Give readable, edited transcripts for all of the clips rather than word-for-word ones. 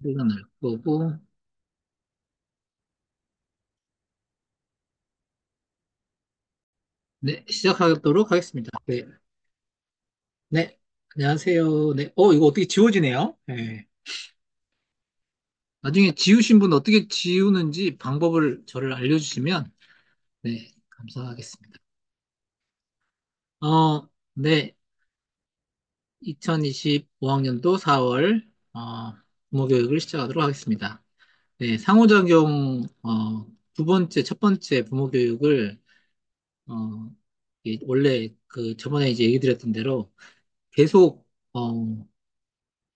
우리가 날 거고, 네, 시작하도록 하겠습니다. 네, 네, 안녕하세요. 네, 이거 어떻게 지워지네요? 네. 나중에 지우신 분 어떻게 지우는지 방법을 저를 알려주시면, 네, 감사하겠습니다. 네, 2025학년도 4월, 부모교육을 시작하도록 하겠습니다. 네, 상호작용, 첫 번째 부모교육을, 어, 원래 저번에 이제 얘기 드렸던 대로 계속,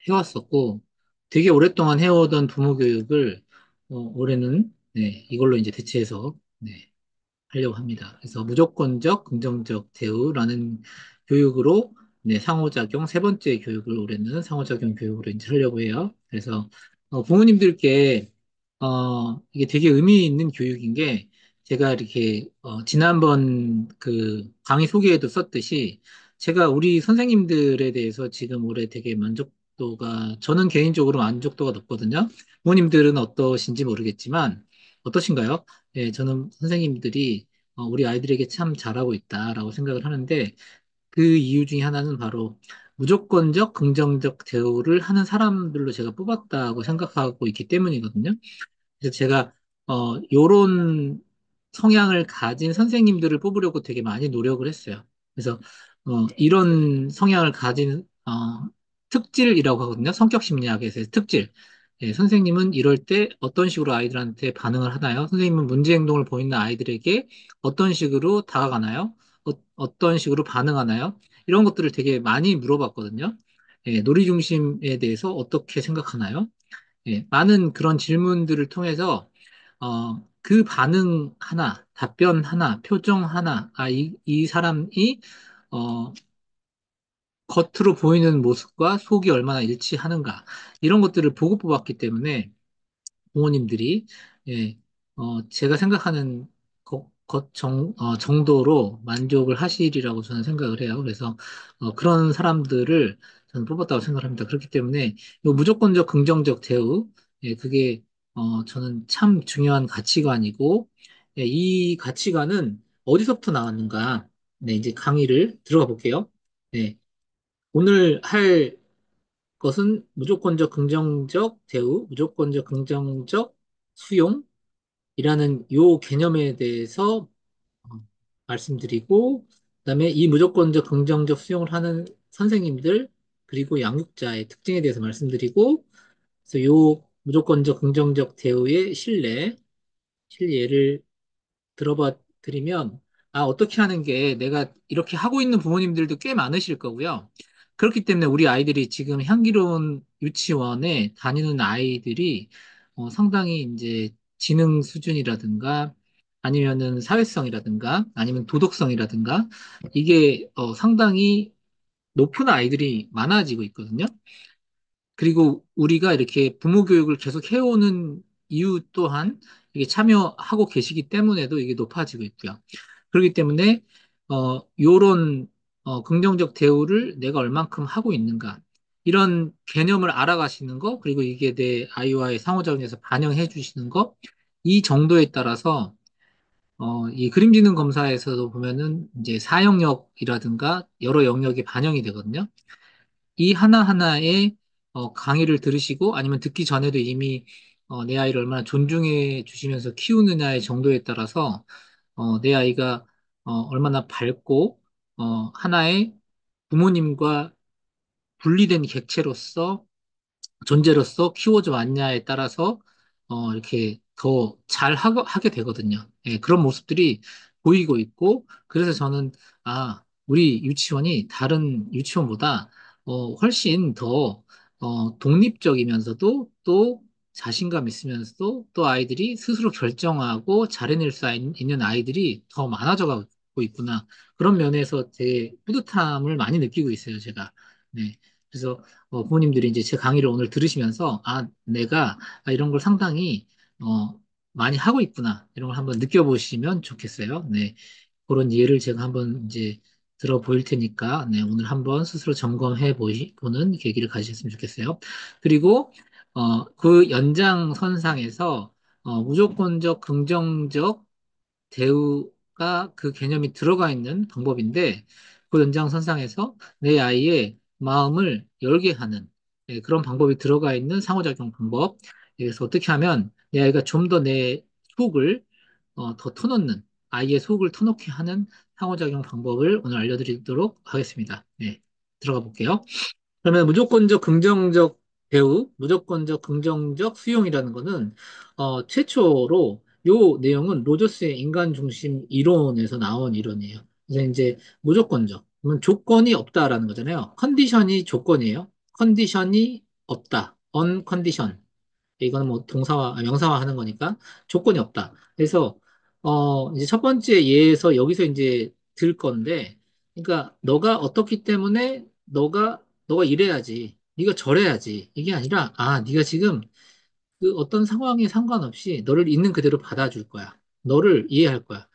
해왔었고, 되게 오랫동안 해오던 부모 교육을, 올해는, 네, 이걸로 이제 대체해서, 네, 하려고 합니다. 그래서 무조건적, 긍정적 대우라는 교육으로, 네, 상호작용, 세 번째 교육을 올해는 상호작용 교육으로 이제 하려고 해요. 그래서, 부모님들께, 이게 되게 의미 있는 교육인 게, 제가 이렇게, 지난번 강의 소개에도 썼듯이, 제가 우리 선생님들에 대해서 지금 올해 되게 저는 개인적으로 만족도가 높거든요. 부모님들은 어떠신지 모르겠지만, 어떠신가요? 예, 저는 선생님들이 우리 아이들에게 참 잘하고 있다라고 생각을 하는데 그 이유 중에 하나는 바로 무조건적 긍정적 대우를 하는 사람들로 제가 뽑았다고 생각하고 있기 때문이거든요. 그래서 제가 요런 성향을 가진 선생님들을 뽑으려고 되게 많이 노력을 했어요. 그래서 이런 성향을 가진 특질이라고 하거든요. 성격 심리학에서의 특질. 예, 선생님은 이럴 때 어떤 식으로 아이들한테 반응을 하나요? 선생님은 문제 행동을 보이는 아이들에게 어떤 식으로 다가가나요? 어떤 식으로 반응하나요? 이런 것들을 되게 많이 물어봤거든요. 예, 놀이 중심에 대해서 어떻게 생각하나요? 예, 많은 그런 질문들을 통해서 그 반응 하나, 답변 하나, 표정 하나, 이 사람이 어, 겉으로 보이는 모습과 속이 얼마나 일치하는가 이런 것들을 보고 뽑았기 때문에 부모님들이 예, 제가 생각하는 정도로 만족을 하시리라고 저는 생각을 해요. 그래서 그런 사람들을 저는 뽑았다고 생각합니다. 그렇기 때문에 이 무조건적 긍정적 대우, 예, 그게 저는 참 중요한 가치관이고 예, 이 가치관은 어디서부터 나왔는가? 네, 이제 강의를 들어가 볼게요. 네, 오늘 할 것은 무조건적 긍정적 대우, 무조건적 긍정적 수용이라는 요 개념에 대해서 어, 말씀드리고, 그다음에 이 무조건적 긍정적 수용을 하는 선생님들, 그리고 양육자의 특징에 대해서 말씀드리고, 그래서 요 무조건적 긍정적 대우의 실례를 들어봐 드리면, 어떻게 하는 게 내가 이렇게 하고 있는 부모님들도 꽤 많으실 거고요. 그렇기 때문에 우리 아이들이 지금 향기로운 유치원에 다니는 아이들이 상당히 이제 지능 수준이라든가 아니면은 사회성이라든가 아니면 도덕성이라든가 이게 상당히 높은 아이들이 많아지고 있거든요. 그리고 우리가 이렇게 부모 교육을 계속 해오는 이유 또한 이게 참여하고 계시기 때문에도 이게 높아지고 있고요. 그렇기 때문에 요런 긍정적 대우를 내가 얼만큼 하고 있는가 이런 개념을 알아가시는 거 그리고 이게 내 아이와의 상호작용에서 반영해 주시는 거 이 정도에 따라서 이 그림지능 검사에서도 보면은 이제 사영역이라든가 여러 영역이 반영이 되거든요. 이 하나하나의 강의를 들으시고 아니면 듣기 전에도 이미 내 아이를 얼마나 존중해 주시면서 키우느냐의 정도에 따라서 내 아이가 얼마나 밝고 하나의 부모님과 분리된 객체로서 존재로서 키워져 왔냐에 따라서 이렇게 더 잘 하게 되거든요. 예, 그런 모습들이 보이고 있고 그래서 저는 우리 유치원이 다른 유치원보다 훨씬 더 독립적이면서도 또 자신감 있으면서도 또 아이들이 스스로 결정하고 잘해낼 수 있는 아이들이 더 많아져 가고 있구나. 그런 면에서 되게 뿌듯함을 많이 느끼고 있어요, 제가. 네. 그래서 부모님들이 이제 제 강의를 오늘 들으시면서, 내가 이런 걸 상당히, 많이 하고 있구나. 이런 걸 한번 느껴보시면 좋겠어요. 네. 그런 예를 제가 한번 이제 들어보일 테니까, 네. 오늘 한번 스스로 점검해 보는 계기를 가지셨으면 좋겠어요. 그리고, 그 연장선상에서 무조건적 긍정적 대우가 그 개념이 들어가 있는 방법인데 그 연장선상에서 내 아이의 마음을 열게 하는 그런 방법이 들어가 있는 상호작용 방법. 그래서 어떻게 하면 내 아이가 좀 더 내 속을 더 터놓는 아이의 속을 터놓게 하는 상호작용 방법을 오늘 알려드리도록 하겠습니다. 네, 들어가 볼게요. 그러면 무조건적 긍정적 배우, 무조건적 긍정적 수용이라는 거는 최초로 요 내용은 로저스의 인간 중심 이론에서 나온 이론이에요. 그래서 이제 무조건적, 그러면 조건이 없다라는 거잖아요. 컨디션이 조건이에요. 컨디션이 없다. 언컨디션. 이거는 뭐 동사화, 명사화 하는 거니까 조건이 없다. 그래서 이제 첫 번째 예에서 여기서 이제 들 건데, 그러니까 너가 어떻기 때문에 너가 이래야지, 네가 저래야지 이게 아니라 네가 지금 그 어떤 상황에 상관없이 너를 있는 그대로 받아줄 거야. 너를 이해할 거야.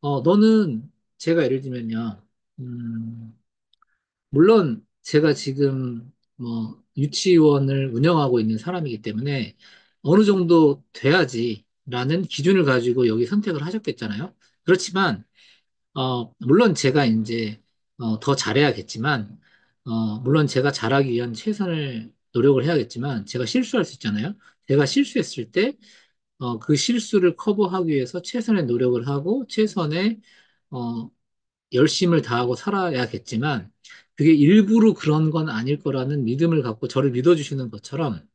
너는 제가 예를 들면요, 음, 물론 제가 지금 뭐 유치원을 운영하고 있는 사람이기 때문에 어느 정도 돼야지라는 기준을 가지고 여기 선택을 하셨겠잖아요. 그렇지만 물론 제가 이제 더 잘해야겠지만 물론 제가 잘하기 위한 최선을 노력을 해야겠지만 제가 실수할 수 있잖아요. 제가 실수했을 때 그 실수를 커버하기 위해서 최선의 노력을 하고 최선의 어, 열심을 다하고 살아야겠지만 그게 일부러 그런 건 아닐 거라는 믿음을 갖고 저를 믿어주시는 것처럼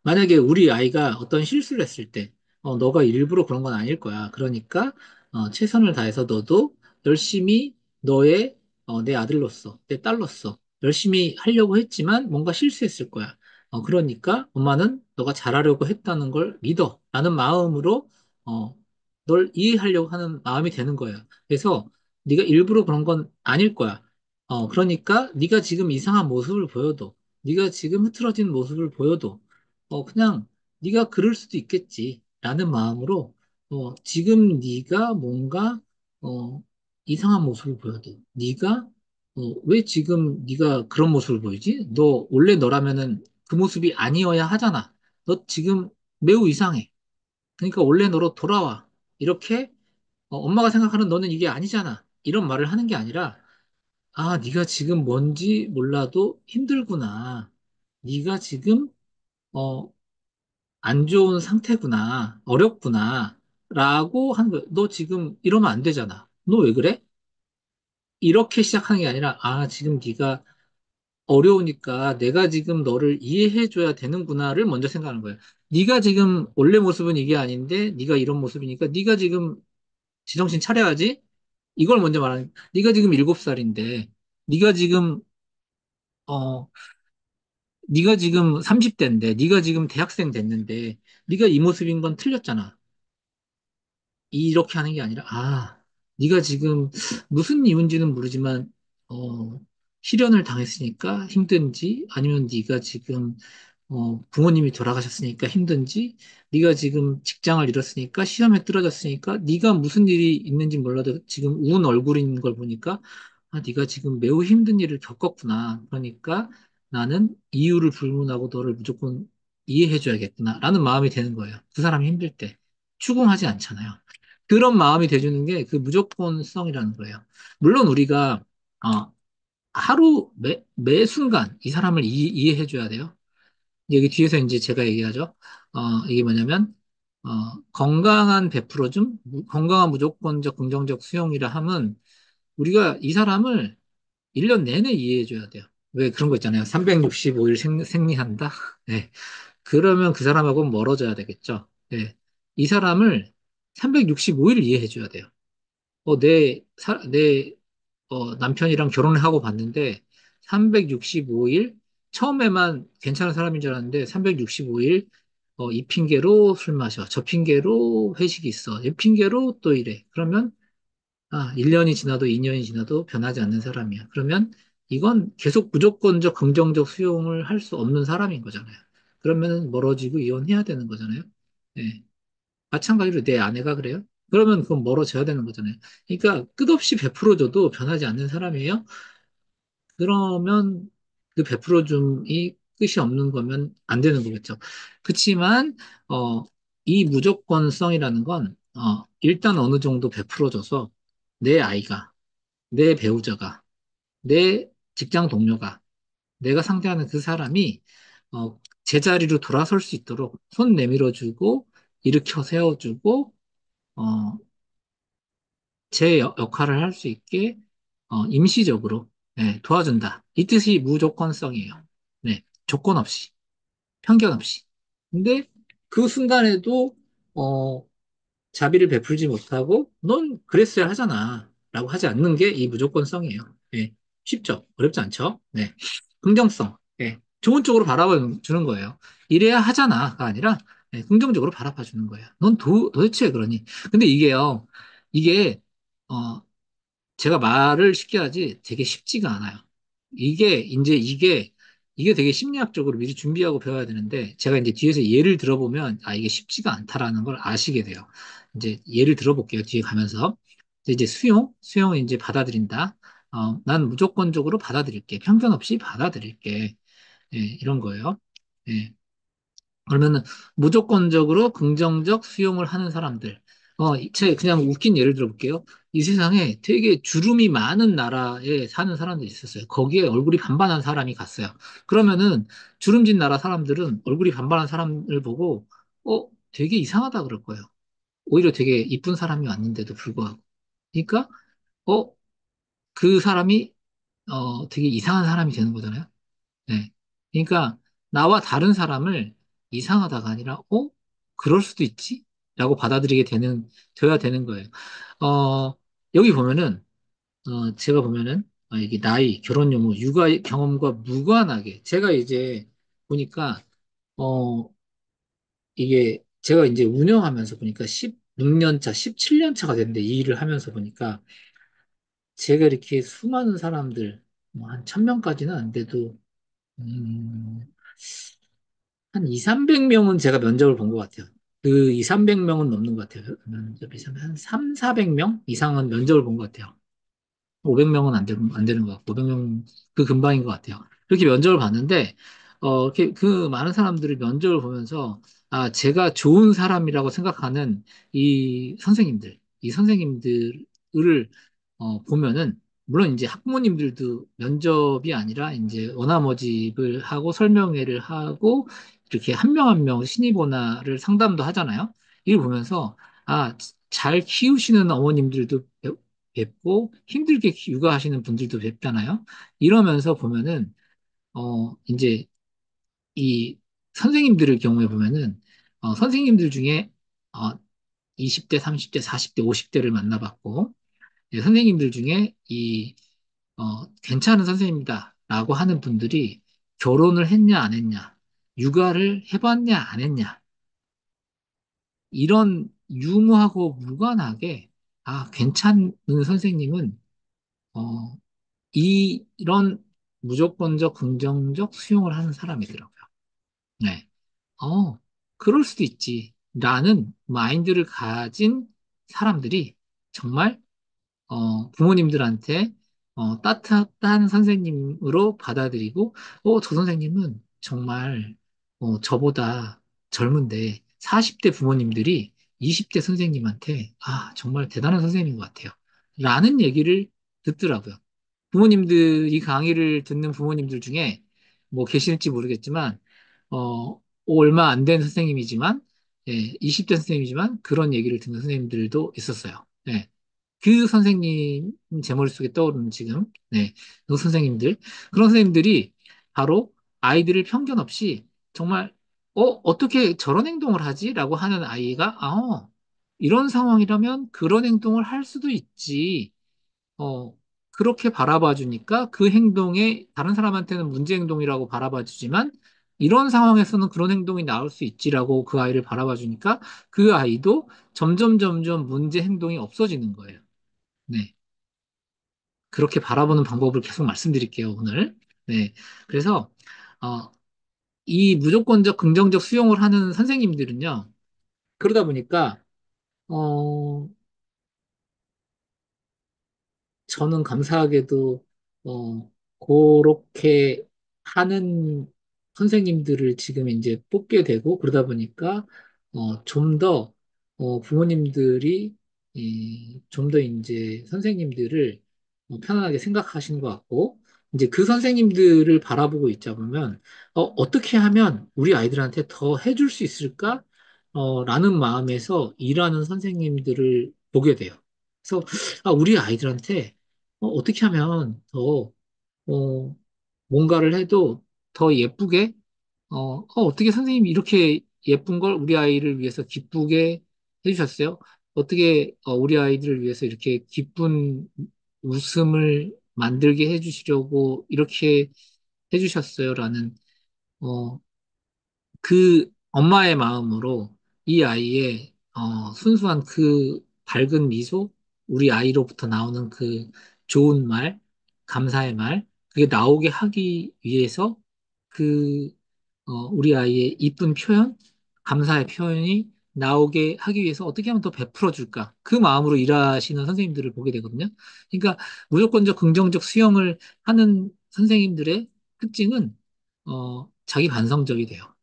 만약에 우리 아이가 어떤 실수를 했을 때, 너가 일부러 그런 건 아닐 거야. 그러니까, 최선을 다해서 너도 열심히 너의, 내 아들로서, 내 딸로서 열심히 하려고 했지만 뭔가 실수했을 거야. 그러니까 엄마는 너가 잘하려고 했다는 걸 믿어. 라는 마음으로, 널 이해하려고 하는 마음이 되는 거예요. 그래서 네가 일부러 그런 건 아닐 거야. 그러니까 네가 지금 이상한 모습을 보여도, 네가 지금 흐트러진 모습을 보여도, 그냥 네가 그럴 수도 있겠지 라는 마음으로 지금 네가 뭔가 어, 이상한 모습을 보여도 네가 왜 지금 네가 그런 모습을 보이지? 너 원래 너라면은 그 모습이 아니어야 하잖아. 너 지금 매우 이상해. 그러니까 원래 너로 돌아와. 이렇게 엄마가 생각하는 너는 이게 아니잖아. 이런 말을 하는 게 아니라 네가 지금 뭔지 몰라도 힘들구나. 네가 지금 어, 안 좋은 상태구나, 어렵구나, 라고 하는 거예요. 너 지금 이러면 안 되잖아. 너 왜 그래? 이렇게 시작하는 게 아니라, 지금 네가 어려우니까 내가 지금 너를 이해해줘야 되는구나를 먼저 생각하는 거예요. 네가 지금 원래 모습은 이게 아닌데, 네가 이런 모습이니까 네가 지금 제정신 차려야지? 이걸 먼저 말하는, 네가 지금 7살인데, 네가 지금, 어, 네가 지금 30대인데, 네가 지금 대학생 됐는데, 네가 이 모습인 건 틀렸잖아. 이렇게 하는 게 아니라, 네가 지금 무슨 이유인지는 모르지만, 실연을 당했으니까 힘든지, 아니면 네가 지금, 부모님이 돌아가셨으니까 힘든지, 네가 지금 직장을 잃었으니까, 시험에 떨어졌으니까, 네가 무슨 일이 있는지 몰라도 지금 운 얼굴인 걸 보니까, 네가 지금 매우 힘든 일을 겪었구나. 그러니까 나는 이유를 불문하고 너를 무조건 이해해줘야겠구나. 라는 마음이 되는 거예요. 그 사람이 힘들 때. 추궁하지 않잖아요. 그런 마음이 돼주는 게 그 무조건성이라는 거예요. 물론 우리가 어, 하루 매 순간 이 사람을 이해해줘야 돼요. 여기 뒤에서 이제 제가 얘기하죠. 이게 뭐냐면 건강한 100%좀 건강한 무조건적 긍정적 수용이라 함은 우리가 이 사람을 1년 내내 이해해줘야 돼요. 왜 그런 거 있잖아요. 365일 생리한다? 네. 그러면 그 사람하고 멀어져야 되겠죠. 네. 이 사람을 365일 이해해줘야 돼요. 내 남편이랑 결혼을 하고 봤는데 365일 처음에만 괜찮은 사람인 줄 알았는데 365일 이 핑계로 술 마셔. 저 핑계로 회식이 있어. 이 핑계로 또 이래. 그러면 1년이 지나도 2년이 지나도 변하지 않는 사람이야. 그러면 이건 계속 무조건적 긍정적 수용을 할 수 없는 사람인 거잖아요. 그러면 멀어지고 이혼해야 되는 거잖아요. 예. 마찬가지로 내 아내가 그래요? 그러면 그건 멀어져야 되는 거잖아요. 그러니까 끝없이 베풀어줘도 변하지 않는 사람이에요? 그러면 그 베풀어줌이 뜻이 없는 거면 안 되는 거겠죠. 그치만, 어, 이 무조건성이라는 건, 일단 어느 정도 베풀어줘서 내 아이가, 내 배우자가, 내 직장 동료가, 내가 상대하는 그 사람이, 제자리로 돌아설 수 있도록 손 내밀어주고, 일으켜 세워주고, 어, 제 역할을 할 수 있게 임시적으로 도와준다. 이 뜻이 무조건성이에요. 네, 조건 없이, 편견 없이. 근데 그 순간에도 어, 자비를 베풀지 못하고 넌 그랬어야 하잖아 라고 하지 않는 게 이 무조건성이에요. 네, 쉽죠? 어렵지 않죠? 네, 긍정성. 네, 좋은 쪽으로 바라봐 주는 거예요. 이래야 하잖아가 아니라 긍정적으로 바라봐 주는 거예요. 넌 도대체 왜 그러니? 근데 이게 어, 제가 말을 쉽게 하지 되게 쉽지가 않아요. 이게 되게 심리학적으로 미리 준비하고 배워야 되는데 제가 이제 뒤에서 예를 들어보면 이게 쉽지가 않다라는 걸 아시게 돼요. 이제 예를 들어볼게요. 뒤에 가면서. 이제 수용을 이제 받아들인다. 난 무조건적으로 받아들일게. 편견 없이 받아들일게. 이런 거예요. 예. 그러면은 무조건적으로 긍정적 수용을 하는 사람들. 제가 그냥 웃긴 예를 들어볼게요. 이 세상에 되게 주름이 많은 나라에 사는 사람들이 있었어요. 거기에 얼굴이 반반한 사람이 갔어요. 그러면은 주름진 나라 사람들은 얼굴이 반반한 사람을 보고, 되게 이상하다 그럴 거예요. 오히려 되게 이쁜 사람이 왔는데도 불구하고. 그러니까, 어, 그 사람이, 되게 이상한 사람이 되는 거잖아요. 네. 그러니까 나와 다른 사람을 이상하다가 아니라 그럴 수도 있지? 라고 되어야 되는 거예요. 여기 보면은, 제가 보면은, 이게 나이, 결혼 용무, 육아 경험과 무관하게, 제가 이제 보니까, 어, 이게 제가 이제 운영하면서 보니까 16년 차, 17년 차가 됐는데 이 일을 하면서 보니까 제가 이렇게 수많은 사람들, 뭐한 1000명까지는 안 돼도, 음, 한 2, 300명은 제가 면접을 본 것 같아요. 그 2, 300명은 넘는 것 같아요. 면접이 한 3, 400명 이상은 면접을 본 것 같아요. 500명은 안 되는 것 같고, 500명 그 근방인 것 같아요. 그렇게 면접을 봤는데, 이렇게 그 많은 사람들을 면접을 보면서, 제가 좋은 사람이라고 생각하는 이 선생님들을, 보면은, 물론 이제 학부모님들도 면접이 아니라 이제 원화 모집을 하고 설명회를 하고, 이렇게 한 명 한 명 신입원화를 상담도 하잖아요. 이걸 보면서, 잘 키우시는 어머님들도 뵙고 힘들게 육아하시는 분들도 뵙잖아요. 이러면서 보면은 이제 이 선생님들의 경우에 보면은 선생님들 중에 어, 20대, 30대, 40대, 50대를 만나봤고 선생님들 중에 괜찮은 선생님이다라고 하는 분들이 결혼을 했냐 안 했냐, 육아를 해봤냐 안 했냐 이런 유무하고 무관하게 괜찮은 선생님은 어, 이런 무조건적 긍정적 수용을 하는 사람이더라고요. 네. 어, 그럴 수도 있지. 라는 마인드를 가진 사람들이 정말 부모님들한테 따뜻한 선생님으로 받아들이고, 저 선생님은 정말 저보다 젊은데 40대 부모님들이 20대 선생님한테 정말 대단한 선생님인 것 같아요. 라는 얘기를 듣더라고요. 부모님들, 이 강의를 듣는 부모님들 중에 뭐 계실지 모르겠지만, 얼마 안 된 선생님이지만, 20대 선생님이지만 그런 얘기를 듣는 선생님들도 있었어요. 예. 그 선생님 제 머릿속에 떠오르는 지금 그 선생님들 그런 선생님들이 바로 아이들을 편견 없이 정말 어떻게 저런 행동을 하지라고 하는 아이가 이런 상황이라면 그런 행동을 할 수도 있지 그렇게 바라봐 주니까 그 행동에 다른 사람한테는 문제 행동이라고 바라봐 주지만 이런 상황에서는 그런 행동이 나올 수 있지라고 그 아이를 바라봐 주니까 그 아이도 점점 문제 행동이 없어지는 거예요. 네. 그렇게 바라보는 방법을 계속 말씀드릴게요, 오늘. 네. 그래서, 어, 이 무조건적 긍정적 수용을 하는 선생님들은요, 그러다 보니까, 어, 저는 감사하게도, 그렇게 하는, 선생님들을 지금 이제 뽑게 되고 그러다 보니까 좀 더 부모님들이 좀 더 이제 선생님들을 편안하게 생각하시는 것 같고 이제 그 선생님들을 바라보고 있자 보면 어떻게 하면 우리 아이들한테 더 해줄 수 있을까? 라는 마음에서 일하는 선생님들을 보게 돼요. 그래서 우리 아이들한테 어떻게 하면 더 어, 뭔가를 해도 더 예쁘게, 어떻게 선생님이 이렇게 예쁜 걸 우리 아이를 위해서 기쁘게 해주셨어요? 어떻게 우리 아이들을 위해서 이렇게 기쁜 웃음을 만들게 해주시려고 이렇게 해주셨어요? 라는, 어, 그 엄마의 마음으로 이 아이의 순수한 그 밝은 미소, 우리 아이로부터 나오는 그 좋은 말, 감사의 말, 그게 나오게 하기 위해서 그 우리 아이의 이쁜 표현, 감사의 표현이 나오게 하기 위해서 어떻게 하면 더 베풀어 줄까? 그 마음으로 일하시는 선생님들을 보게 되거든요. 그러니까 무조건적 긍정적 수용을 하는 선생님들의 특징은 자기 반성적이 돼요.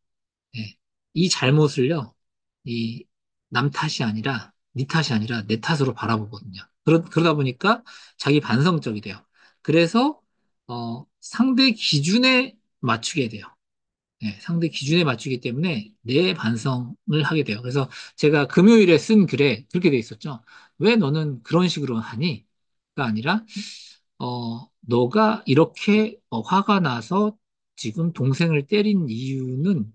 예. 이 잘못을요, 이 남 탓이 아니라, 네 탓이 아니라 내 탓으로 바라보거든요. 그러다 보니까 자기 반성적이 돼요. 그래서, 상대 기준에 맞추게 돼요. 예, 상대 기준에 맞추기 때문에 내 반성을 하게 돼요. 그래서 제가 금요일에 쓴 글에 그렇게 돼 있었죠. 왜 너는 그런 식으로 하니? 가 아니라, 너가 이렇게 화가 나서 지금 동생을 때린 이유는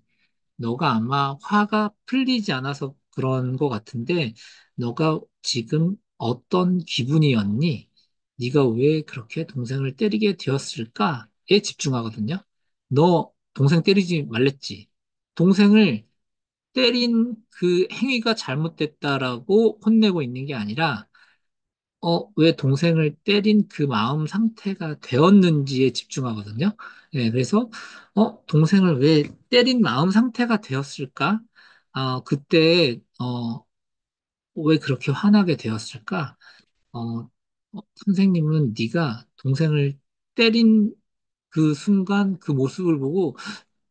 너가 아마 화가 풀리지 않아서 그런 것 같은데, 너가 지금 어떤 기분이었니? 네가 왜 그렇게 동생을 때리게 되었을까에 집중하거든요. 너 동생 때리지 말랬지. 동생을 때린 그 행위가 잘못됐다라고 혼내고 있는 게 아니라, 왜 동생을 때린 그 마음 상태가 되었는지에 집중하거든요. 예, 그래서, 동생을 왜 때린 마음 상태가 되었을까? 그때, 왜 그렇게 화나게 되었을까? 어, 선생님은 네가 동생을 때린 그 순간 그 모습을 보고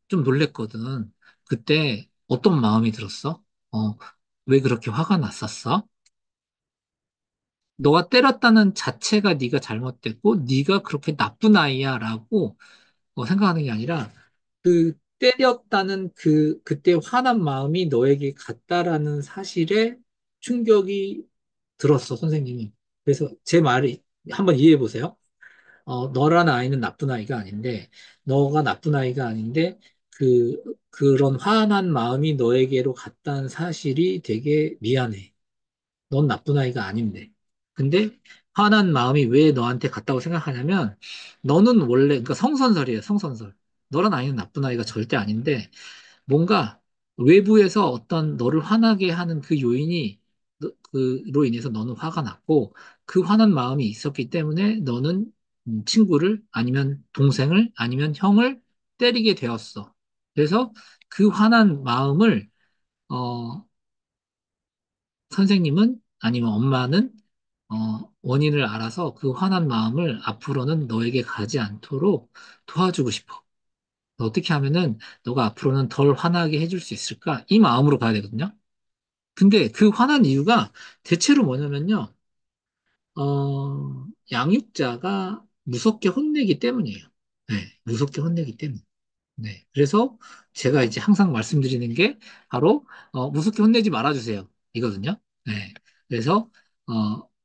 좀 놀랬거든. 그때 어떤 마음이 들었어? 어, 왜 그렇게 화가 났었어? 너가 때렸다는 자체가 네가 잘못됐고 네가 그렇게 나쁜 아이야라고 생각하는 게 아니라 그 때렸다는 그때 화난 마음이 너에게 갔다라는 사실에 충격이 들었어, 선생님이. 그래서 제 말을 한번 이해해 보세요. 너라는 아이는 나쁜 아이가 아닌데, 너가 나쁜 아이가 아닌데, 그런 화난 마음이 너에게로 갔다는 사실이 되게 미안해. 넌 나쁜 아이가 아닌데. 근데 화난 마음이 왜 너한테 갔다고 생각하냐면 너는 원래 그러니까 성선설이에요. 성선설. 너란 아이는 나쁜 아이가 절대 아닌데 뭔가 외부에서 어떤 너를 화나게 하는 그 요인이 그로 인해서 너는 화가 났고 그 화난 마음이 있었기 때문에 너는 친구를 아니면 동생을 아니면 형을 때리게 되었어. 그래서 그 화난 마음을 어, 선생님은 아니면 엄마는 원인을 알아서 그 화난 마음을 앞으로는 너에게 가지 않도록 도와주고 싶어. 어떻게 하면은 너가 앞으로는 덜 화나게 해줄 수 있을까? 이 마음으로 가야 되거든요. 근데 그 화난 이유가 대체로 뭐냐면요. 양육자가 무섭게 혼내기 때문이에요. 네, 무섭게 혼내기 때문. 네. 그래서 제가 이제 항상 말씀드리는 게 바로 무섭게 혼내지 말아주세요. 이거든요. 네. 그래서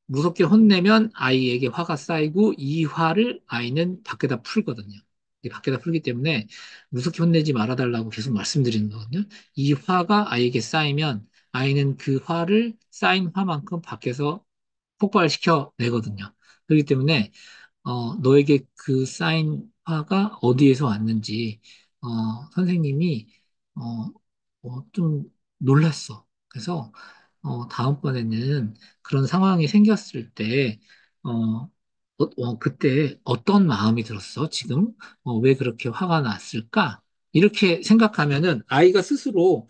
무섭게 혼내면 아이에게 화가 쌓이고 이 화를 아이는 밖에다 풀거든요. 이 밖에다 풀기 때문에 무섭게 혼내지 말아달라고 계속 말씀드리는 거거든요. 이 화가 아이에게 쌓이면 아이는 그 화를 쌓인 화만큼 밖에서 폭발시켜 내거든요. 그렇기 때문에 너에게 그 쌓인 화가 어디에서 왔는지, 선생님이, 어, 좀 놀랐어. 그래서, 다음번에는 그런 상황이 생겼을 때, 그때 어떤 마음이 들었어? 지금? 왜 그렇게 화가 났을까? 이렇게 생각하면은 아이가 스스로,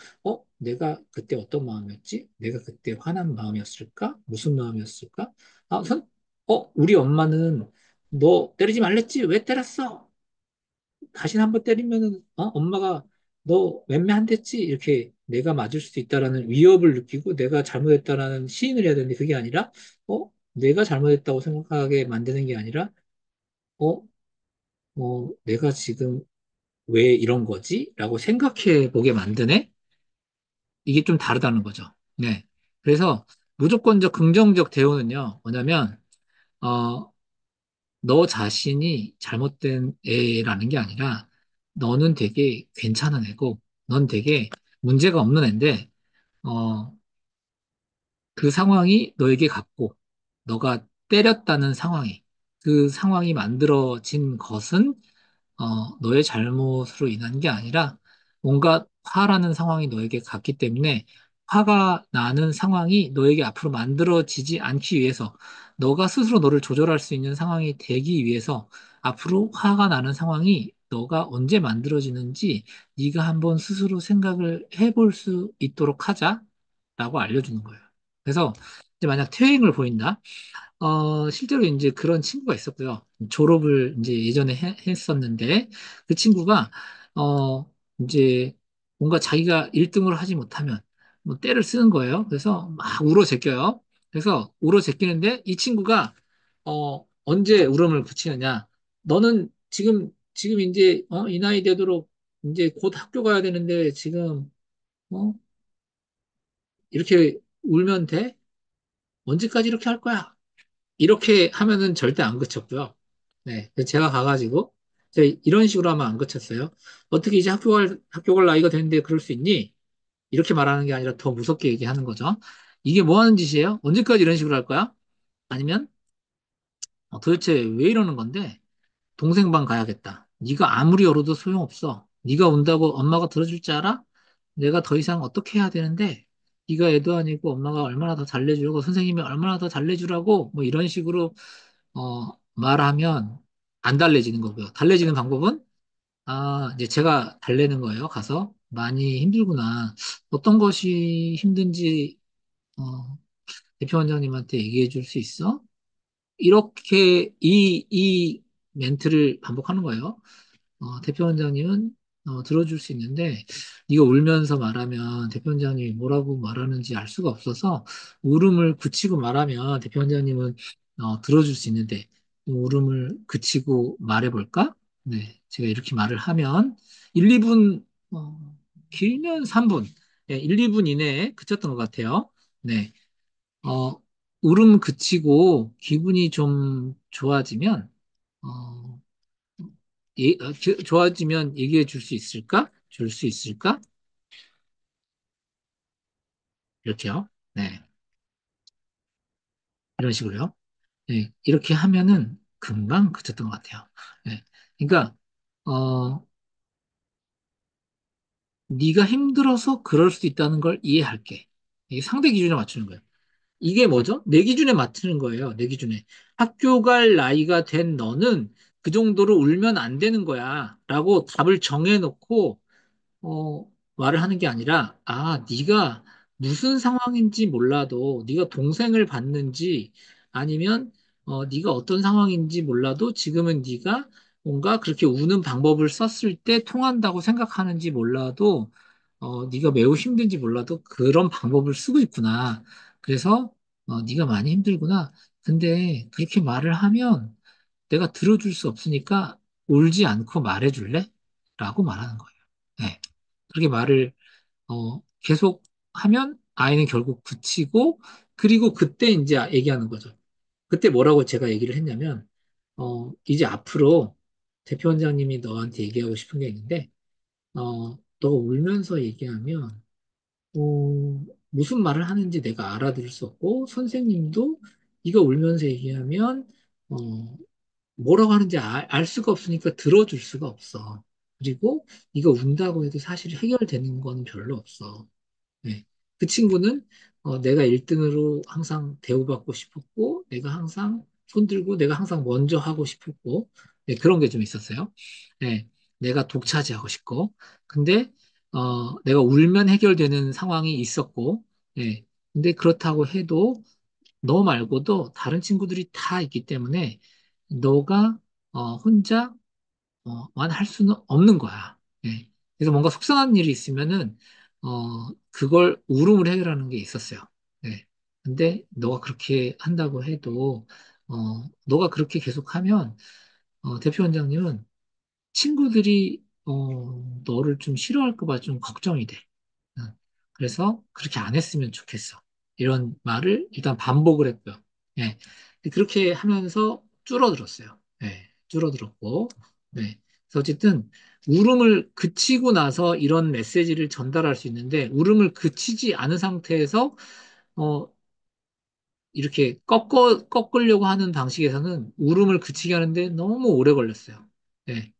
내가 그때 어떤 마음이었지? 내가 그때 화난 마음이었을까? 무슨 마음이었을까? 아, 우리 엄마는 너 때리지 말랬지? 왜 때렸어? 다시 한 번 때리면은, 엄마가 너 맴매 안 됐지? 이렇게 내가 맞을 수도 있다라는 위협을 느끼고 내가 잘못했다라는 시인을 해야 되는데 그게 아니라, 내가 잘못했다고 생각하게 만드는 게 아니라, 어, 내가 지금 왜 이런 거지? 라고 생각해 보게 만드네? 이게 좀 다르다는 거죠. 네. 그래서 무조건적 긍정적 대우는요, 뭐냐면, 어, 너 자신이 잘못된 애라는 게 아니라, 너는 되게 괜찮은 애고, 넌 되게 문제가 없는 애인데, 어, 그 상황이 너에게 갔고, 너가 때렸다는 상황이, 그 상황이 만들어진 것은 너의 잘못으로 인한 게 아니라 뭔가 화라는 상황이 너에게 갔기 때문에 화가 나는 상황이 너에게 앞으로 만들어지지 않기 위해서 너가 스스로 너를 조절할 수 있는 상황이 되기 위해서 앞으로 화가 나는 상황이 너가 언제 만들어지는지 네가 한번 스스로 생각을 해볼 수 있도록 하자라고 알려주는 거예요. 그래서 이제 만약 퇴행을 보인다. 실제로 이제 그런 친구가 있었고요. 졸업을 이제 예전에 했었는데, 그 친구가, 어, 이제 뭔가 자기가 1등을 하지 못하면, 뭐 때를 쓰는 거예요. 그래서 막 울어 제껴요. 그래서 울어 제끼는데, 이 친구가, 언제 울음을 그치느냐. 너는 지금 이제, 이 나이 되도록 이제 곧 학교 가야 되는데, 지금, 어, 이렇게 울면 돼? 언제까지 이렇게 할 거야? 이렇게 하면은 절대 안 그쳤고요. 네, 그래서 제가 가가지고 제가 이런 식으로 하면 안 그쳤어요. 어떻게 이제 학교 갈 나이가 됐는데 그럴 수 있니? 이렇게 말하는 게 아니라 더 무섭게 얘기하는 거죠. 이게 뭐 하는 짓이에요? 언제까지 이런 식으로 할 거야? 아니면 도대체 왜 이러는 건데? 동생 방 가야겠다. 네가 아무리 열어도 소용없어. 네가 운다고 엄마가 들어줄 줄 알아? 내가 더 이상 어떻게 해야 되는데? 네가 애도 아니고 엄마가 얼마나 더 달래주고 선생님이 얼마나 더 달래주라고 뭐 이런 식으로 말하면 안 달래지는 거고요. 달래지는 방법은 이제 제가 달래는 거예요. 가서 많이 힘들구나. 어떤 것이 힘든지 대표 원장님한테 얘기해 줄 수 있어? 이렇게 이 멘트를 반복하는 거예요. 대표 원장님은 들어줄 수 있는데 네가 울면서 말하면 대표 원장님이 뭐라고 말하는지 알 수가 없어서 울음을 그치고 말하면 대표 원장님은 들어줄 수 있는데 울음을 그치고 말해볼까? 네, 제가 이렇게 말을 하면 1, 2분 길면 3분, 네, 1, 2분 이내에 그쳤던 것 같아요. 네, 어, 울음 그치고 기분이 좀 좋아지면 어, 좋아지면 얘기해 줄 수 있을까? 줄 수 있을까? 이렇게요. 네. 이런 식으로요. 네. 이렇게 하면은 금방 그쳤던 것 같아요. 네. 그러니까, 어, 네가 힘들어서 그럴 수 있다는 걸 이해할게. 이게 상대 기준에 맞추는 거예요. 이게 뭐죠? 내 기준에 맞추는 거예요. 내 기준에. 학교 갈 나이가 된 너는 그 정도로 울면 안 되는 거야. 라고 답을 정해놓고 말을 하는 게 아니라, 네가 무슨 상황인지 몰라도, 네가 동생을 봤는지, 아니면, 네가 어떤 상황인지 몰라도, 지금은 네가 뭔가 그렇게 우는 방법을 썼을 때 통한다고 생각하는지 몰라도, 네가 매우 힘든지 몰라도 그런 방법을 쓰고 있구나. 그래서, 네가 많이 힘들구나. 근데 그렇게 말을 하면 내가 들어줄 수 없으니까 울지 않고 말해줄래? 라고 말하는 거예요. 네. 그렇게 말을 계속 하면 아이는 결국 그치고 그리고 그때 이제 얘기하는 거죠. 그때 뭐라고 제가 얘기를 했냐면 이제 앞으로 대표 원장님이 너한테 얘기하고 싶은 게 있는데 너가 울면서 얘기하면 무슨 말을 하는지 내가 알아들을 수 없고 선생님도 네가 울면서 얘기하면 어, 뭐라고 하는지 알 수가 없으니까 들어줄 수가 없어. 그리고 네가 운다고 해도 사실 해결되는 건 별로 없어. 네. 그 친구는 내가 1등으로 항상 대우받고 싶었고, 내가 항상 손들고, 내가 항상 먼저 하고 싶었고, 네, 그런 게 좀 있었어요. 네, 내가 독차지하고 싶고, 근데 내가 울면 해결되는 상황이 있었고, 네, 근데 그렇다고 해도 너 말고도 다른 친구들이 다 있기 때문에 너가 혼자 할 수는 없는 거야. 예. 그래서 뭔가 속상한 일이 있으면은, 그걸 울음을 해결하는 게 있었어요. 예. 근데 너가 그렇게 한다고 해도, 너가 그렇게 계속하면, 대표 원장님은 친구들이, 너를 좀 싫어할까 봐 좀 걱정이 돼. 응. 그래서 그렇게 안 했으면 좋겠어. 이런 말을 일단 반복을 했고요. 예. 그렇게 하면서 줄어들었어요. 예. 줄어들었고. 네. 그래서 어쨌든 울음을 그치고 나서 이런 메시지를 전달할 수 있는데 울음을 그치지 않은 상태에서 어, 이렇게 꺾으려고 하는 방식에서는 울음을 그치게 하는데 너무 오래 걸렸어요. 예.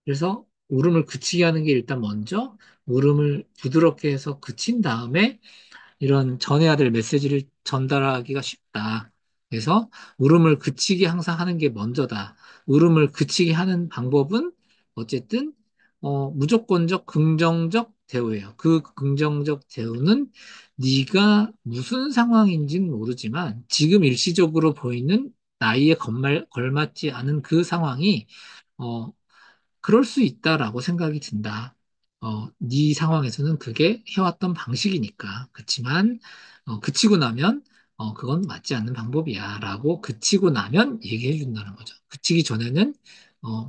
그래서 울음을 그치게 하는 게 일단 먼저 울음을 부드럽게 해서 그친 다음에 이런 전해야 될 메시지를 전달하기가 쉽다. 그래서 울음을 그치게 항상 하는 게 먼저다. 울음을 그치게 하는 방법은 어쨌든 무조건적 긍정적 대우예요. 그 긍정적 대우는 네가 무슨 상황인지는 모르지만 지금 일시적으로 보이는 나이에 걸맞지 않은 그 상황이 어, 그럴 수 있다라고 생각이 든다. 네 상황에서는 그게 해왔던 방식이니까. 그치만, 그치고 나면, 그건 맞지 않는 방법이야. 라고 그치고 나면 얘기해 준다는 거죠. 그치기 전에는,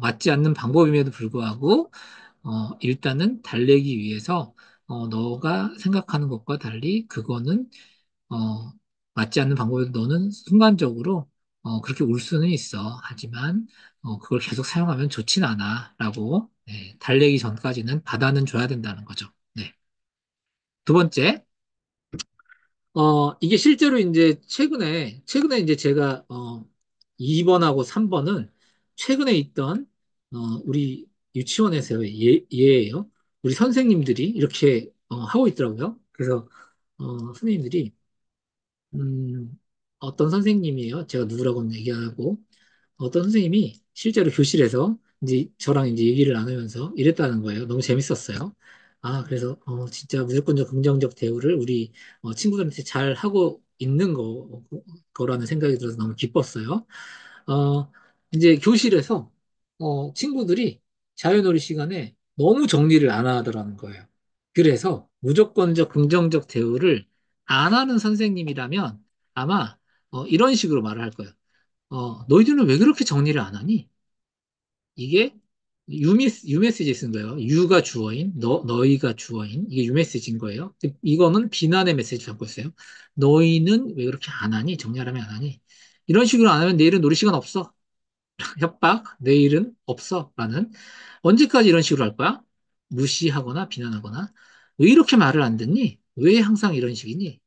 맞지 않는 방법임에도 불구하고, 일단은 달래기 위해서, 너가 생각하는 것과 달리, 그거는, 어, 맞지 않는 방법에도 너는 순간적으로, 그렇게 울 수는 있어. 하지만, 그걸 계속 사용하면 좋진 않아. 라고, 네, 달래기 전까지는 받아는 줘야 된다는 거죠. 네. 두 번째, 이게 실제로 이제 최근에 이제 제가, 2번하고 3번은 최근에 있던, 우리 유치원에서의 예예요. 우리 선생님들이 이렇게, 하고 있더라고요. 그래서, 선생님들이, 어떤 선생님이에요. 제가 누구라고는 얘기하고, 어떤 선생님이 실제로 교실에서 이제 저랑 이제 얘기를 나누면서 이랬다는 거예요. 너무 재밌었어요. 그래서 진짜 무조건적 긍정적 대우를 우리 친구들한테 잘 하고 있는 거라는 생각이 들어서 너무 기뻤어요. 어, 이제 교실에서 친구들이 자유놀이 시간에 너무 정리를 안 하더라는 거예요. 그래서 무조건적 긍정적 대우를 안 하는 선생님이라면 아마 이런 식으로 말을 할 거예요. 너희들은 왜 그렇게 정리를 안 하니? 이게 유메시지 쓴 거예요. 유가 주어인, 너희가 주어인, 이게 유메시지인 거예요. 이거는 비난의 메시지 담고 있어요. 너희는 왜 그렇게 안 하니? 정리하라면 안 하니? 이런 식으로 안 하면 내일은 놀이 시간 없어. 협박, 내일은 없어. 라는. 언제까지 이런 식으로 할 거야? 무시하거나 비난하거나. 왜 이렇게 말을 안 듣니? 왜 항상 이런 식이니?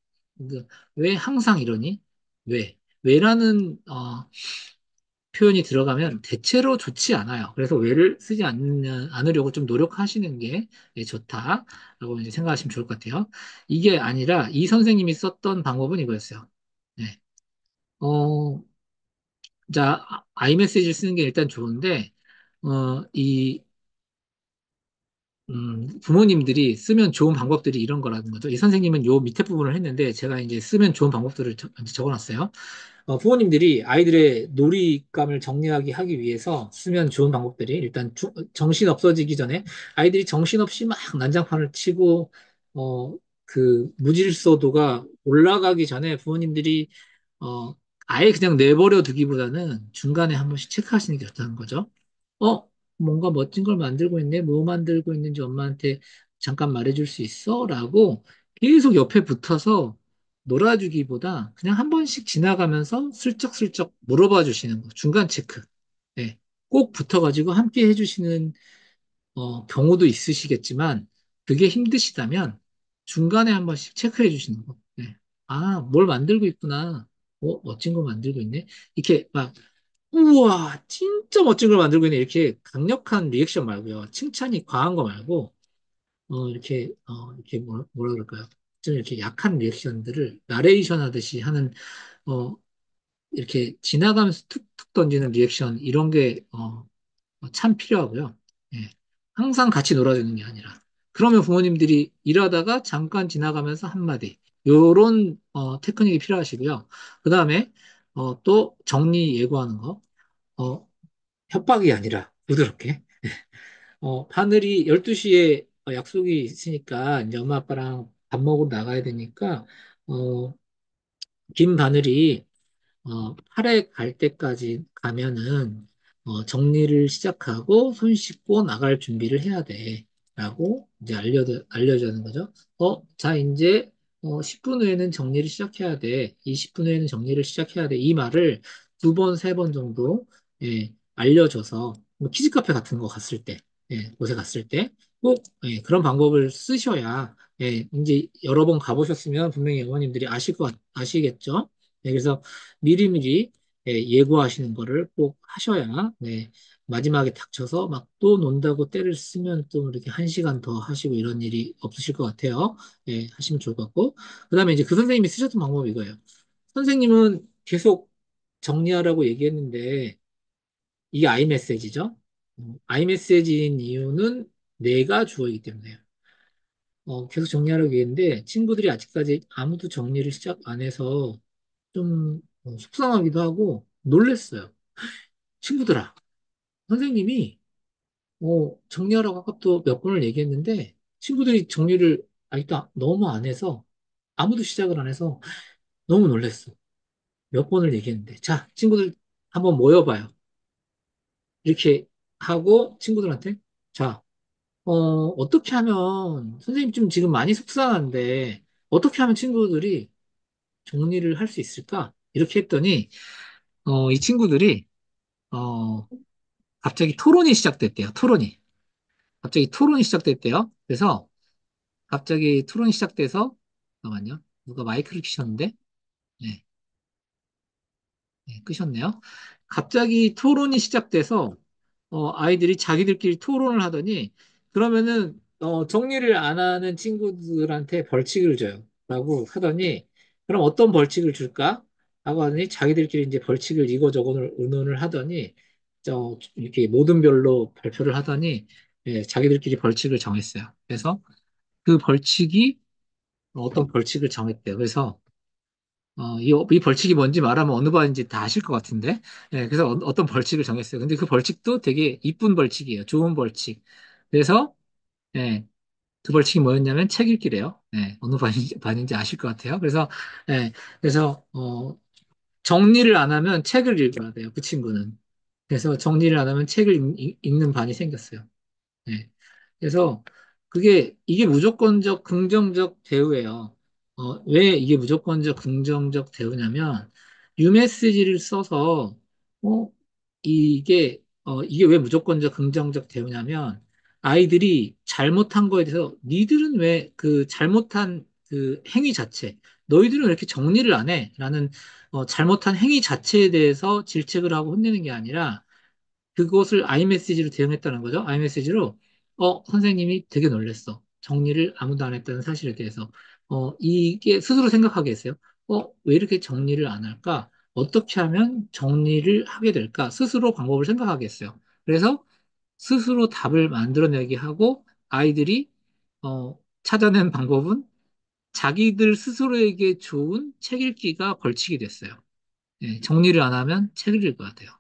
왜 항상 이러니? 왜? 왜라는, 표현이 들어가면 대체로 좋지 않아요. 그래서 왜를 쓰지 않으려고 좀 노력하시는 게 좋다라고 이제 생각하시면 좋을 것 같아요. 이게 아니라 이 선생님이 썼던 방법은 이거였어요. 네. 어, 자, 아이메시지를 쓰는 게 일단 좋은데, 이 부모님들이 쓰면 좋은 방법들이 이런 거라는 거죠. 이 선생님은 요 밑에 부분을 했는데, 제가 이제 쓰면 좋은 방법들을 적어놨어요. 부모님들이 아이들의 놀이감을 정리하게 하기 위해서 쓰면 좋은 방법들이 일단 정신 없어지기 전에 아이들이 정신없이 막 난장판을 치고 그 무질서도가 올라가기 전에 부모님들이 어, 아예 그냥 내버려 두기보다는 중간에 한 번씩 체크하시는 게 좋다는 거죠. 어, 뭔가 멋진 걸 만들고 있네. 뭐 만들고 있는지 엄마한테 잠깐 말해줄 수 있어? 라고 계속 옆에 붙어서 놀아주기보다 그냥 한 번씩 지나가면서 슬쩍슬쩍 물어봐 주시는 거. 중간 체크. 네. 꼭 붙어가지고 함께 해주시는 경우도 있으시겠지만 그게 힘드시다면 중간에 한 번씩 체크해 주시는 거. 네. 뭘 만들고 있구나. 멋진 거 만들고 있네. 이렇게 막 우와, 진짜 멋진 걸 만들고 있네. 이렇게 강력한 리액션 말고요. 칭찬이 과한 거 말고, 이렇게 뭐라 그럴까요? 좀 이렇게 약한 리액션들을 나레이션 하듯이 하는, 어, 이렇게 지나가면서 툭툭 던지는 리액션, 이런 게, 참 필요하고요. 예. 항상 같이 놀아주는 게 아니라. 그러면 부모님들이 일하다가 잠깐 지나가면서 한마디. 요런, 테크닉이 필요하시고요. 그 다음에, 또 정리 예고하는 거. 어, 협박이 아니라 부드럽게. 바늘이 12시에 약속이 있으니까 이제 엄마 아빠랑 밥 먹으러 나가야 되니까 어, 긴 바늘이 8회 갈 때까지 가면은 정리를 시작하고 손 씻고 나갈 준비를 해야 돼. 라고 이제 알려주는 거죠. 자, 이제 10분 후에는 정리를 시작해야 돼. 이 10분 후에는 정리를 시작해야 돼. 이 말을 두 번, 세 번 정도 알려줘서 뭐 키즈 카페 같은 거 갔을 때, 곳에 갔을 때 꼭 그런 방법을 쓰셔야 이제 여러 번 가보셨으면 분명히 어머님들이 아시겠죠? 그래서 미리미리 예고하시는 거를 꼭 하셔야 마지막에 닥쳐서 막 또 논다고 때를 쓰면 또 이렇게 한 시간 더 하시고 이런 일이 없으실 것 같아요. 하시면 좋을 것 같고. 그다음에 이제 그 선생님이 쓰셨던 방법이 이거예요. 선생님은 계속 정리하라고 얘기했는데 이게 아이메시지죠. 아이메시지인 이유는 내가 주어이기 때문에요. 계속 정리하라고 얘기했는데 친구들이 아직까지 아무도 정리를 시작 안 해서 좀 속상하기도 하고 놀랬어요. 친구들아, 선생님이 정리하라고 아까 또 몇 번을 얘기했는데 친구들이 정리를 아직도 너무 안 해서 아무도 시작을 안 해서 너무 놀랬어. 몇 번을 얘기했는데. 자, 친구들 한번 모여봐요. 이렇게 하고 친구들한테 자, 어떻게 하면 선생님 좀 지금 많이 속상한데 어떻게 하면 친구들이 정리를 할 수 있을까? 이렇게 했더니 이 친구들이 어, 갑자기 토론이 시작됐대요. 토론이. 갑자기 토론이 시작됐대요. 그래서 갑자기 토론이 시작돼서 잠깐만요. 누가 마이크를 켜셨는데? 네, 네, 끄셨네요. 갑자기 토론이 시작돼서 아이들이 자기들끼리 토론을 하더니 그러면은 정리를 안 하는 친구들한테 벌칙을 줘요. 라고 하더니 그럼 어떤 벌칙을 줄까? 하고 하더니 자기들끼리 이제 벌칙을 이거저거를 의논을 하더니 이렇게 모든별로 발표를 하더니 자기들끼리 벌칙을 정했어요. 그래서 그 벌칙이 어떤 벌칙을 정했대요. 그래서 이 벌칙이 뭔지 말하면 어느 반인지 다 아실 것 같은데. 그래서 떤 벌칙을 정했어요. 근데 그 벌칙도 되게 이쁜 벌칙이에요. 좋은 벌칙. 그래서 예, 그 벌칙이 뭐였냐면 책 읽기래요. 어느 반인지 아실 것 같아요. 그래서 정리를 안 하면 책을 읽어야 돼요. 그 친구는. 그래서 정리를 안 하면 책을 읽는 반이 생겼어요. 네. 그래서 이게 무조건적 긍정적 대우예요. 왜 이게 무조건적 긍정적 대우냐면 유메시지를 써서 어, 이게 왜 무조건적 긍정적 대우냐면 아이들이 잘못한 거에 대해서 니들은 왜 그 잘못한 그 행위 자체 너희들은 왜 이렇게 정리를 안 해? 라는 잘못한 행위 자체에 대해서 질책을 하고 혼내는 게 아니라 그것을 아이메시지로 대응했다는 거죠. 아이메시지로, 선생님이 되게 놀랬어. 정리를 아무도 안 했다는 사실에 대해서. 이게 스스로 생각하게 했어요. 왜 이렇게 정리를 안 할까? 어떻게 하면 정리를 하게 될까? 스스로 방법을 생각하게 했어요. 그래서 스스로 답을 만들어내게 하고 아이들이, 찾아낸 방법은 자기들 스스로에게 좋은 책 읽기가 벌칙이 됐어요. 정리를 안 하면 책을 읽어야 돼요.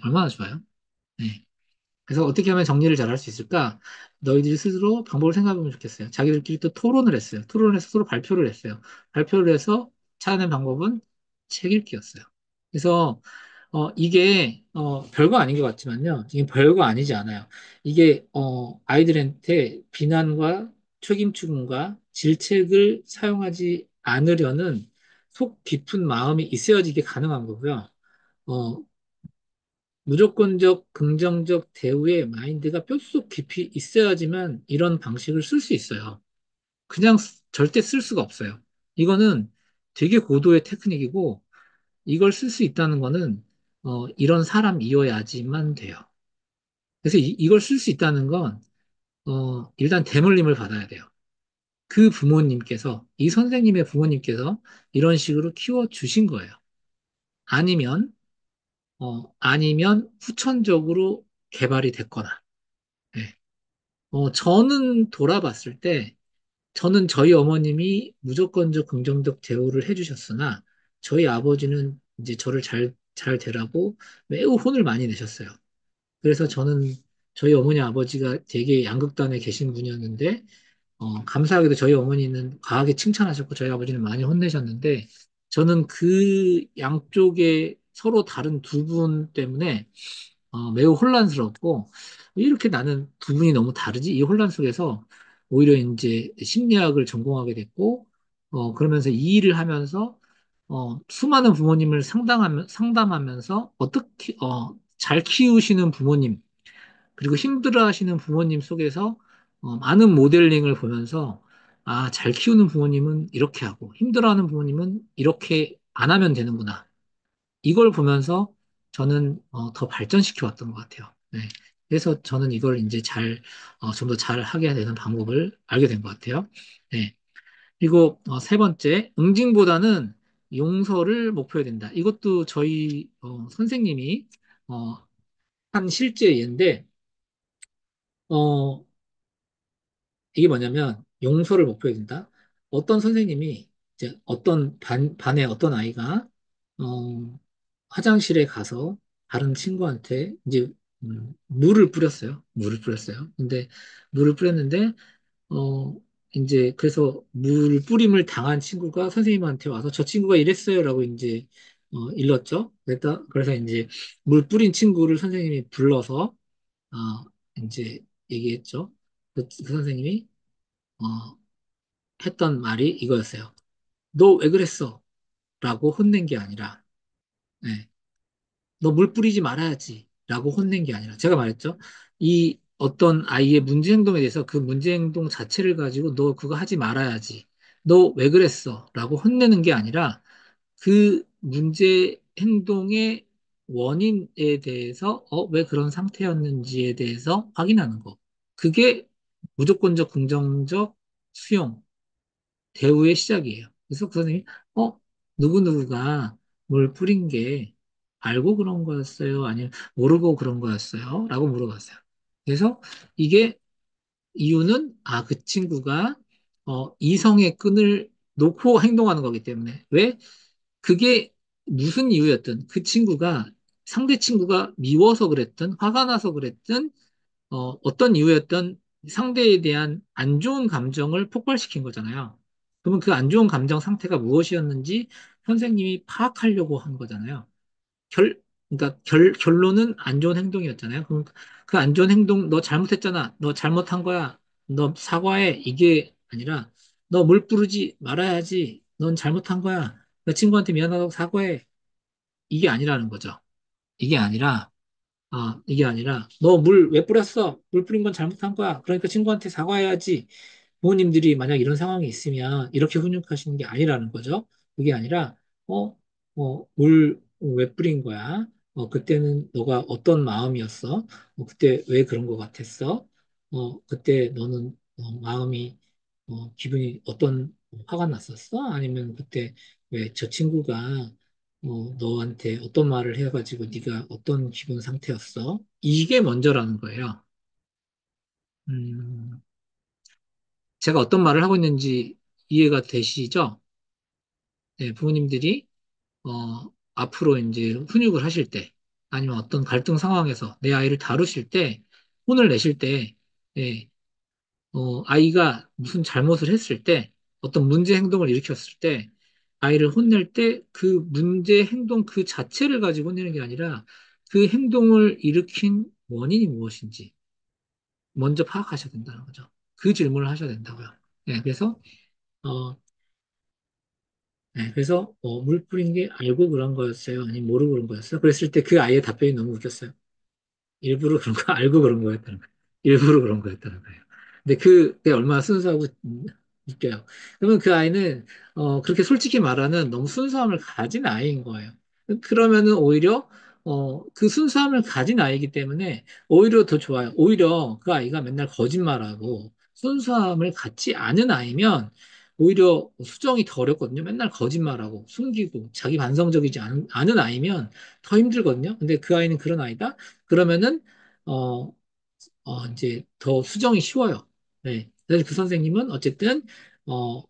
얼마나 좋아요? 네. 그래서 어떻게 하면 정리를 잘 할 수 있을까? 너희들이 스스로 방법을 생각해보면 좋겠어요. 자기들끼리 또 토론을 했어요. 토론을 해서 서로 발표를 했어요. 발표를 해서 찾아낸 방법은 책 읽기였어요. 그래서 이게 별거 아닌 것 같지만요. 이게 별거 아니지 않아요. 이게 아이들한테 비난과 책임추궁과 질책을 사용하지 않으려는 속 깊은 마음이 있어야지 이게 가능한 거고요. 어, 무조건적 긍정적 대우의 마인드가 뼛속 깊이 있어야지만 이런 방식을 쓸 수 있어요. 그냥 절대 쓸 수가 없어요. 이거는 되게 고도의 테크닉이고 이걸 쓸 수 있다는 거는 이런 사람이어야지만 돼요. 그래서 이걸 쓸 수 있다는 건 일단 대물림을 받아야 돼요. 그 부모님께서 이 선생님의 부모님께서 이런 식으로 키워 주신 거예요. 아니면 아니면 후천적으로 개발이 됐거나. 예. 저는 돌아봤을 때, 저는 저희 어머님이 무조건적 긍정적 대우를 해주셨으나, 저희 아버지는 이제 저를 잘 되라고 매우 혼을 많이 내셨어요. 그래서 저희 어머니 아버지가 되게 양극단에 계신 분이었는데, 감사하게도 저희 어머니는 과하게 칭찬하셨고 저희 아버지는 많이 혼내셨는데 저는 그 양쪽에 서로 다른 두 분 때문에 매우 혼란스럽고 왜 이렇게 나는 두 분이 너무 다르지? 이 혼란 속에서 오히려 이제 심리학을 전공하게 됐고 그러면서 이 일을 하면서 수많은 부모님을 상담하면서 어떻게 잘 키우시는 부모님 그리고 힘들어하시는 부모님 속에서 많은 모델링을 보면서 아, 잘 키우는 부모님은 이렇게 하고 힘들어하는 부모님은 이렇게 안 하면 되는구나. 이걸 보면서 저는 더 발전시켜 왔던 것 같아요. 네. 그래서 저는 이걸 이제 좀 더 잘 하게 되는 방법을 알게 된 것 같아요. 네. 그리고 세 번째, 응징보다는 용서를 목표로 된다. 이것도 저희 선생님이 어, 한 실제 예인데, 어, 이게 뭐냐면 용서를 목표로 둔다. 어떤 선생님이 이제 어떤 반에 어떤 아이가 화장실에 가서 다른 친구한테 이제 물을 뿌렸어요. 물을 뿌렸어요. 근데 물을 뿌렸는데 어 이제 그래서 물 뿌림을 당한 친구가 선생님한테 와서 저 친구가 이랬어요라고 이제 일렀죠. 그래서 이제 물 뿌린 친구를 선생님이 불러서 어 이제 얘기했죠. 그 선생님이 어, 했던 말이 이거였어요. 너 왜 그랬어? 라고 혼낸 게 아니라, 네, 너 물 뿌리지 말아야지. 라고 혼낸 게 아니라, 제가 말했죠. 이 어떤 아이의 문제 행동에 대해서 그 문제 행동 자체를 가지고 너 그거 하지 말아야지. 너 왜 그랬어? 라고 혼내는 게 아니라 그 문제 행동의 원인에 대해서 왜 그런 상태였는지에 대해서 확인하는 거. 그게 무조건적 긍정적 수용, 대우의 시작이에요. 그래서 그 선생님이, 어, 누구누구가 뭘 뿌린 게 알고 그런 거였어요? 아니면 모르고 그런 거였어요? 라고 물어봤어요. 그래서 이게 이유는, 그 친구가, 이성의 끈을 놓고 행동하는 거기 때문에. 왜? 그게 무슨 이유였든 상대 친구가 미워서 그랬든, 화가 나서 그랬든, 어떤 이유였던 상대에 대한 안 좋은 감정을 폭발시킨 거잖아요. 그러면 그 안 좋은 감정 상태가 무엇이었는지 선생님이 파악하려고 한 거잖아요. 그러니까 결론은 안 좋은 행동이었잖아요. 그럼 그 안 좋은 행동, 너 잘못했잖아. 너 잘못한 거야. 너 사과해. 이게 아니라, 너 물 뿌리지 말아야지. 넌 잘못한 거야. 그 친구한테 미안하다고 사과해. 이게 아니라는 거죠. 이게 아니라, 이게 아니라, 너 물 왜 뿌렸어? 물 뿌린 건 잘못한 거야. 그러니까 친구한테 사과해야지. 부모님들이 만약 이런 상황이 있으면 이렇게 훈육하시는 게 아니라는 거죠. 그게 아니라, 물 왜 뿌린 거야? 그때는 너가 어떤 마음이었어? 그때 왜 그런 거 같았어? 그때 너는 기분이 화가 났었어? 아니면 그때 왜 저 친구가 너한테 어떤 말을 해가지고 네가 어떤 기분 상태였어? 이게 먼저라는 거예요. 음, 제가 어떤 말을 하고 있는지 이해가 되시죠? 네, 부모님들이 앞으로 이제 훈육을 하실 때 아니면 어떤 갈등 상황에서 내 아이를 다루실 때 혼을 내실 때 예, 아이가 무슨 잘못을 했을 때 어떤 문제 행동을 일으켰을 때 아이를 혼낼 때 그 문제 행동 그 자체를 가지고 혼내는 게 아니라 그 행동을 일으킨 원인이 무엇인지 먼저 파악하셔야 된다는 거죠. 그 질문을 하셔야 된다고요. 네, 어, 물 뿌린 게 알고 그런 거였어요? 아니면 모르고 그런 거였어요? 그랬을 때 그 아이의 답변이 너무 웃겼어요. 일부러 그런 거 알고 그런 거였다는 거예요. 일부러 그런 거였다는 거예요. 근데 그게 얼마나 순수하고 웃겨요. 그러면 그 아이는 그렇게 솔직히 말하는 너무 순수함을 가진 아이인 거예요. 그러면은 오히려 그 순수함을 가진 아이이기 때문에 오히려 더 좋아요. 오히려 그 아이가 맨날 거짓말하고 순수함을 갖지 않은 아이면 오히려 수정이 더 어렵거든요. 맨날 거짓말하고 숨기고 자기 반성적이지 않은 아이면 더 힘들거든요. 근데 그 아이는 그런 아이다? 그러면은 어, 이제 더 수정이 쉬워요. 네. 그래서 그 선생님은 어쨌든 어,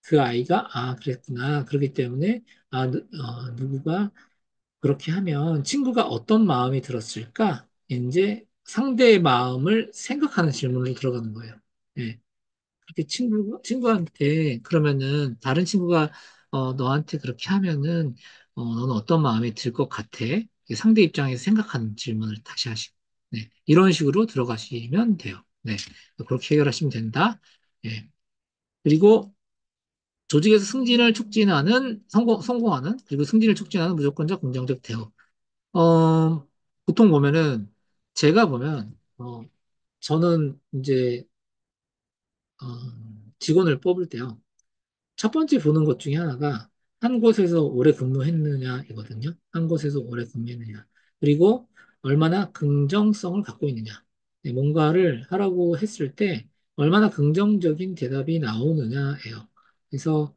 그 아이가 그랬구나. 그렇기 때문에 누구가 그렇게 하면 친구가 어떤 마음이 들었을까? 이제 상대의 마음을 생각하는 질문을 들어가는 거예요. 예. 그렇게 친구한테 그러면은 다른 친구가 너한테 그렇게 하면은 너는 어떤 마음이 들 것 같아? 상대 입장에서 생각하는 질문을 다시 하시고 네. 이런 식으로 들어가시면 돼요. 네. 그렇게 해결하시면 된다. 예. 그리고 조직에서 승진을 촉진하는 성공하는 그리고 승진을 촉진하는 무조건적 긍정적 대우. 어, 보통 보면은 제가 보면 저는 이제 어, 직원을 뽑을 때요. 첫 번째 보는 것 중에 하나가 한 곳에서 오래 근무했느냐이거든요. 한 곳에서 오래 근무했느냐. 그리고 얼마나 긍정성을 갖고 있느냐. 네, 뭔가를 하라고 했을 때 얼마나 긍정적인 대답이 나오느냐예요. 그래서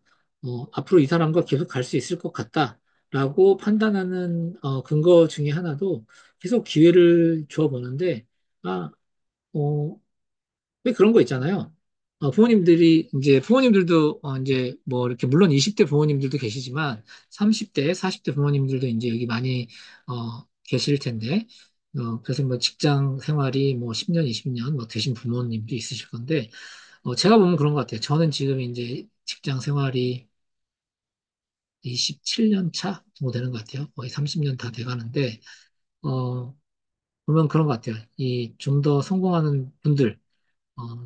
앞으로 이 사람과 계속 갈 수 있을 것 같다라고 판단하는 근거 중에 하나도 계속 기회를 줘 보는데 아, 어, 왜 그런 거 있잖아요. 부모님들도 이제 뭐 이렇게 물론 20대 부모님들도 계시지만 30대, 40대 부모님들도 이제 여기 많이 계실 텐데 그래서 뭐 직장 생활이 뭐 10년, 20년 뭐 되신 부모님도 있으실 건데 제가 보면 그런 것 같아요. 저는 지금 이제 직장 생활이 27년 차 정도 되는 것 같아요. 거의 30년 다 돼가는데 어, 보면 그런 것 같아요. 이 좀 더 성공하는 분들,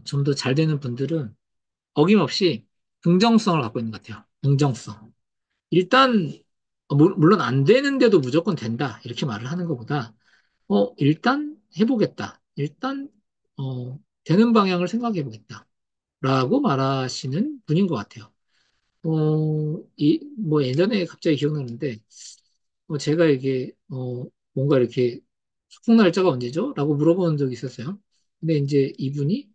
좀 더 잘 되는 분들은 어김없이 긍정성을 갖고 있는 것 같아요. 긍정성. 일단, 물론 안 되는데도 무조건 된다. 이렇게 말을 하는 것보다, 일단 해보겠다. 일단, 되는 방향을 생각해 보겠다. 라고 말하시는 분인 것 같아요. 뭐 예전에 갑자기 기억나는데, 제가 이게, 뭔가 이렇게 소풍 날짜가 언제죠? 라고 물어본 적이 있었어요. 근데 이제 이분이,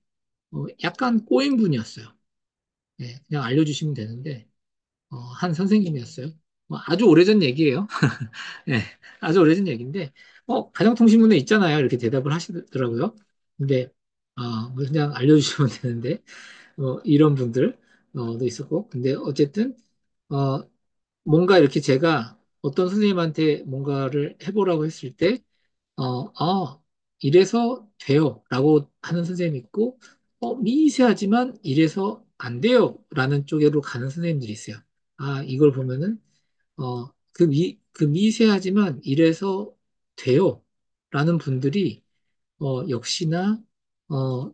약간 꼬인 분이었어요. 네, 그냥 알려주시면 되는데, 한 선생님이었어요. 뭐 아주 오래전 얘기예요. 네, 아주 오래전 얘기인데, 가정통신문에 있잖아요. 이렇게 대답을 하시더라고요. 근데, 뭐 그냥 알려주시면 되는데, 이런 분들, 도 있었고. 근데 어쨌든, 어, 뭔가 이렇게 제가 어떤 선생님한테 뭔가를 해보라고 했을 때, 이래서 돼요. 라고 하는 선생님이 있고, 미세하지만 이래서 안 돼요. 라는 쪽으로 가는 선생님들이 있어요. 이걸 보면은, 그 미세하지만 이래서 돼요. 라는 분들이, 역시나,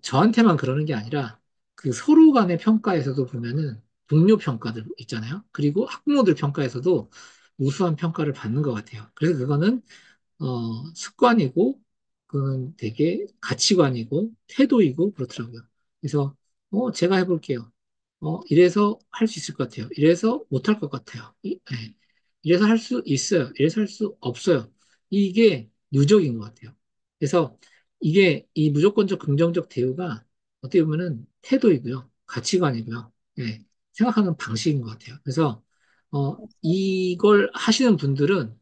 저한테만 그러는 게 아니라, 그 서로 간의 평가에서도 보면은, 동료 평가들 있잖아요. 그리고 학부모들 평가에서도 우수한 평가를 받는 것 같아요. 그래서 그거는 습관이고, 그건 되게 가치관이고, 태도이고, 그렇더라고요. 그래서, 제가 해볼게요. 이래서 할 수 있을 것 같아요. 이래서 못할 것 같아요. 네. 이래서 할 수 있어요. 이래서 할 수 없어요. 이게 누적인 것 같아요. 그래서 이 무조건적 긍정적 대우가 어떻게 보면은 태도이고요. 가치관이고요. 네. 생각하는 방식인 것 같아요. 그래서, 이걸 하시는 분들은,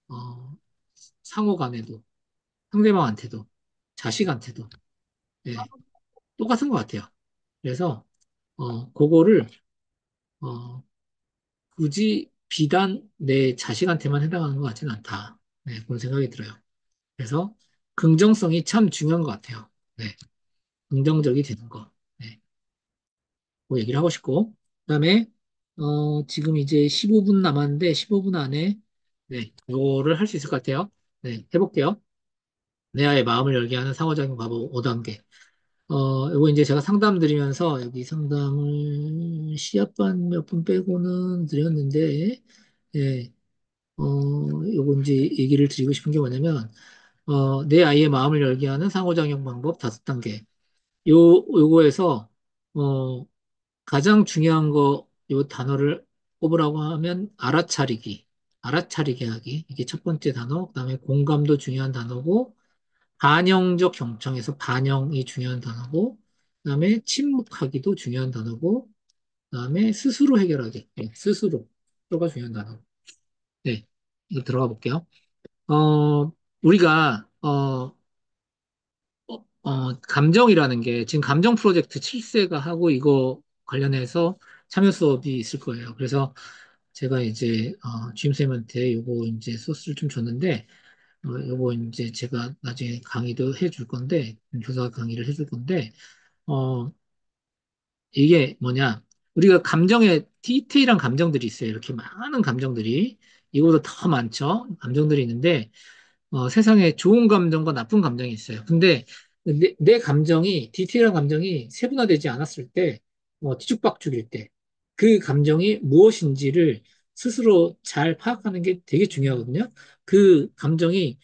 어, 상호 간에도, 상대방한테도, 자식한테도, 예, 똑같은 것 같아요. 그래서, 그거를, 어, 굳이 비단 내 자식한테만 해당하는 것 같지는 않다. 네, 그런 생각이 들어요. 그래서, 긍정성이 참 중요한 것 같아요. 네, 긍정적이 되는 거. 네, 그 얘기를 하고 싶고. 그 다음에, 지금 이제 15분 남았는데, 15분 안에, 네, 이거를 할 수 있을 것 같아요. 네, 해볼게요. 내 아의 마음을 열게 하는 상호작용 과목 5단계. 요거 이제 제가 상담 드리면서 여기 상담을 시합반 몇 분 빼고는 드렸는데, 예, 요거 이제 얘기를 드리고 싶은 게 뭐냐면, 내 아이의 마음을 열게 하는 상호작용 방법 5단계. 요거에서, 어, 가장 중요한 거, 요 단어를 꼽으라고 하면 알아차리기 하기. 이게 첫 번째 단어. 그다음에 공감도 중요한 단어고, 반영적 경청에서 반영이 중요한 단어고, 그다음에 침묵하기도 중요한 단어고, 그다음에 스스로 해결하기, 네, 스스로가 중요한 단어. 네, 이거 들어가 볼게요. 우리가 감정이라는 게 지금 감정 프로젝트 7세가 하고 이거 관련해서 참여 수업이 있을 거예요. 그래서 제가 이제 주임쌤한테 요거 이제 소스를 좀 줬는데 요거 이제 제가 나중에 강의도 해줄 건데, 교사 강의를 해줄 건데, 어, 이게 뭐냐. 우리가 감정에 디테일한 감정들이 있어요. 이렇게 많은 감정들이. 이거보다 더 많죠. 감정들이 있는데, 세상에 좋은 감정과 나쁜 감정이 있어요. 근데 내 감정이, 디테일한 감정이 세분화되지 않았을 때, 뒤죽박죽일 때, 그 감정이 무엇인지를 스스로 잘 파악하는 게 되게 중요하거든요. 그 감정이,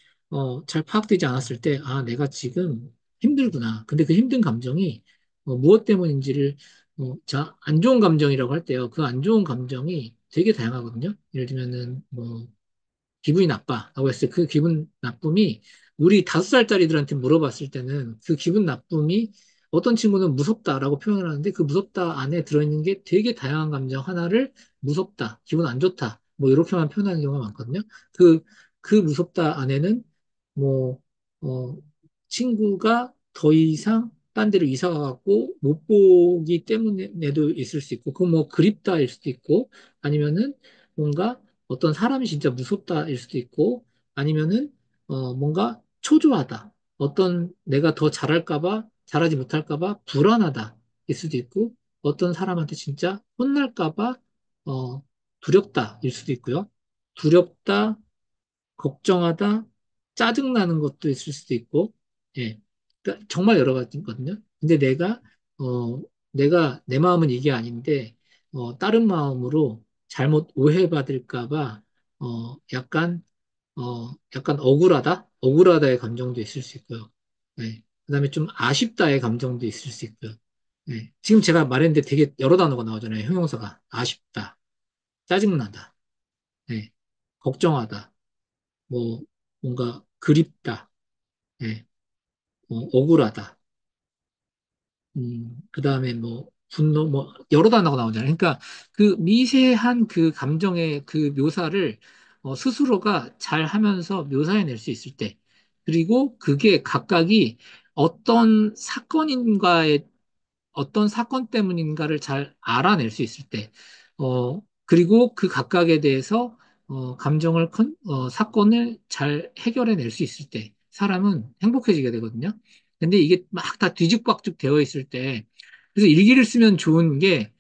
잘 파악되지 않았을 때, 아, 내가 지금 힘들구나. 근데 그 힘든 감정이, 무엇 때문인지를, 안 좋은 감정이라고 할 때요. 그 안 좋은 감정이 되게 다양하거든요. 예를 들면은, 기분이 나빠라고 했을 때 그 기분 나쁨이 우리 5살짜리들한테 물어봤을 때는 그 기분 나쁨이 어떤 친구는 무섭다라고 표현을 하는데 그 무섭다 안에 들어있는 게 되게 다양한 감정 하나를 무섭다, 기분 안 좋다, 뭐 이렇게만 표현하는 경우가 많거든요. 그, 그 무섭다 안에는 뭐, 어, 친구가 더 이상 딴 데로 이사 가고 못 보기 때문에도 있을 수 있고, 그건 뭐 그립다일 수도 있고, 아니면은 뭔가 어떤 사람이 진짜 무섭다일 수도 있고, 아니면은, 뭔가 초조하다. 어떤 내가 더 잘할까봐, 잘하지 못할까봐 불안하다. 일 수도 있고, 어떤 사람한테 진짜 혼날까봐, 어, 두렵다일 수도 있고요. 두렵다, 걱정하다, 짜증나는 것도 있을 수도 있고, 예. 그러니까 정말 여러 가지거든요. 근데 내가 내 마음은 이게 아닌데, 다른 마음으로 잘못 오해받을까 봐, 약간 억울하다? 억울하다의 감정도 있을 수 있고요. 예. 그다음에 좀 아쉽다의 감정도 있을 수 있고요. 예. 지금 제가 말했는데 되게 여러 단어가 나오잖아요. 형용사가. 아쉽다, 짜증나다, 예. 걱정하다, 뭐 뭔가 그립다, 예, 억울하다, 그 다음에 뭐 분노, 뭐 여러 단어가 나오잖아요. 그러니까 그 미세한 그 감정의 그 묘사를 스스로가 잘 하면서 묘사해낼 수 있을 때, 그리고 그게 각각이 어떤 사건인가에 어떤 사건 때문인가를 잘 알아낼 수 있을 때, 그리고 그 각각에 대해서, 사건을 잘 해결해낼 수 있을 때, 사람은 행복해지게 되거든요. 근데 이게 막 다 뒤죽박죽 되어 있을 때, 그래서 일기를 쓰면 좋은 게,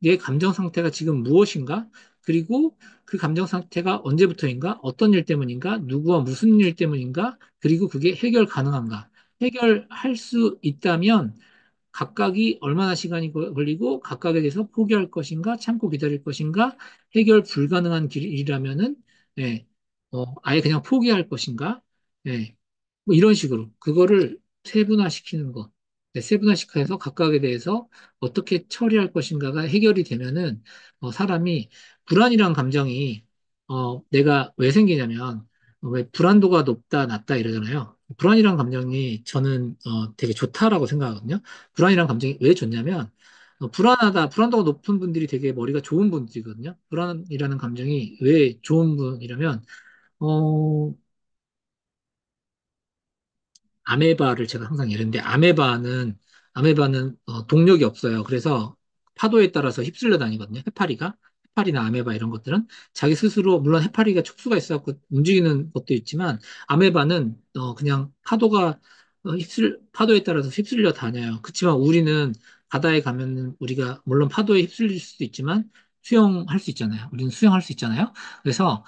내 감정 상태가 지금 무엇인가? 그리고 그 감정 상태가 언제부터인가? 어떤 일 때문인가? 누구와 무슨 일 때문인가? 그리고 그게 해결 가능한가? 해결할 수 있다면 각각이 얼마나 시간이 걸리고 각각에 대해서 포기할 것인가, 참고 기다릴 것인가, 해결 불가능한 길이라면은 예, 아예 그냥 포기할 것인가, 예, 뭐 이런 식으로 그거를 세분화시키는 거. 네, 세분화시켜서 각각에 대해서 어떻게 처리할 것인가가 해결이 되면은 사람이 불안이란 감정이 내가 왜 생기냐면 왜 불안도가 높다 낮다 이러잖아요. 불안이란 감정이 저는 되게 좋다라고 생각하거든요. 불안이란 감정이 왜 좋냐면 불안도가 높은 분들이 되게 머리가 좋은 분들이거든요. 불안이라는 감정이 왜 좋은 분이라면 어, 아메바를 제가 항상 예르는데 아메바는 동력이 없어요. 그래서 파도에 따라서 휩쓸려 다니거든요. 해파리나 아메바 이런 것들은 자기 스스로 물론 해파리가 촉수가 있어서 움직이는 것도 있지만 아메바는 그냥 파도에 따라서 휩쓸려 다녀요. 그렇지만 우리는 바다에 가면은 우리가 물론 파도에 휩쓸릴 수도 있지만 수영할 수 있잖아요. 우리는 수영할 수 있잖아요. 그래서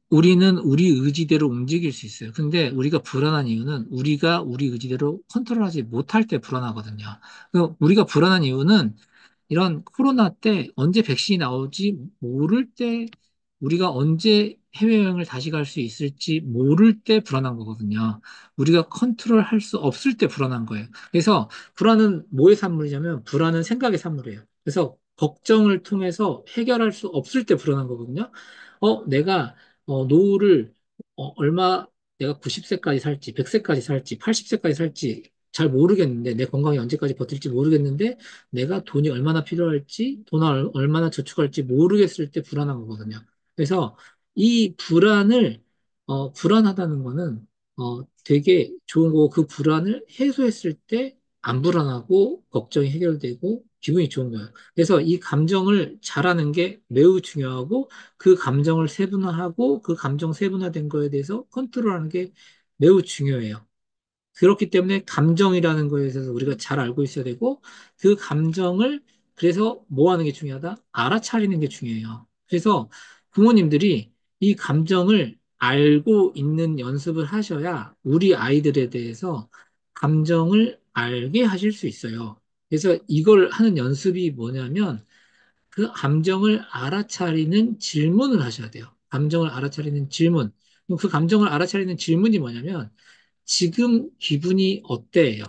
우리는 우리 의지대로 움직일 수 있어요. 근데 우리가 불안한 이유는 우리가 우리 의지대로 컨트롤하지 못할 때 불안하거든요. 우리가 불안한 이유는 이런 코로나 때 언제 백신이 나올지 모를 때 우리가 언제 해외여행을 다시 갈 수 있을지 모를 때 불안한 거거든요. 우리가 컨트롤할 수 없을 때 불안한 거예요. 그래서 불안은 뭐의 산물이냐면 불안은 생각의 산물이에요. 그래서 걱정을 통해서 해결할 수 없을 때 불안한 거거든요. 내가 노후를 얼마 내가 90세까지 살지, 100세까지 살지, 80세까지 살지 잘 모르겠는데 내 건강이 언제까지 버틸지 모르겠는데 내가 돈이 얼마나 필요할지, 돈을 얼마나 저축할지 모르겠을 때 불안한 거거든요. 그래서 이 불안하다는 거는 되게 좋은 거고 그 불안을 해소했을 때 안 불안하고 걱정이 해결되고 기분이 좋은 거예요. 그래서 이 감정을 잘하는 게 매우 중요하고 그 감정을 세분화하고 그 감정 세분화된 거에 대해서 컨트롤하는 게 매우 중요해요. 그렇기 때문에 감정이라는 거에 대해서 우리가 잘 알고 있어야 되고 그 감정을 그래서 뭐 하는 게 중요하다? 알아차리는 게 중요해요. 그래서 부모님들이 이 감정을 알고 있는 연습을 하셔야 우리 아이들에 대해서 감정을 알게 하실 수 있어요. 그래서 이걸 하는 연습이 뭐냐면 그 감정을 알아차리는 질문을 하셔야 돼요. 감정을 알아차리는 질문. 그 감정을 알아차리는 질문이 뭐냐면 지금 기분이 어때예요?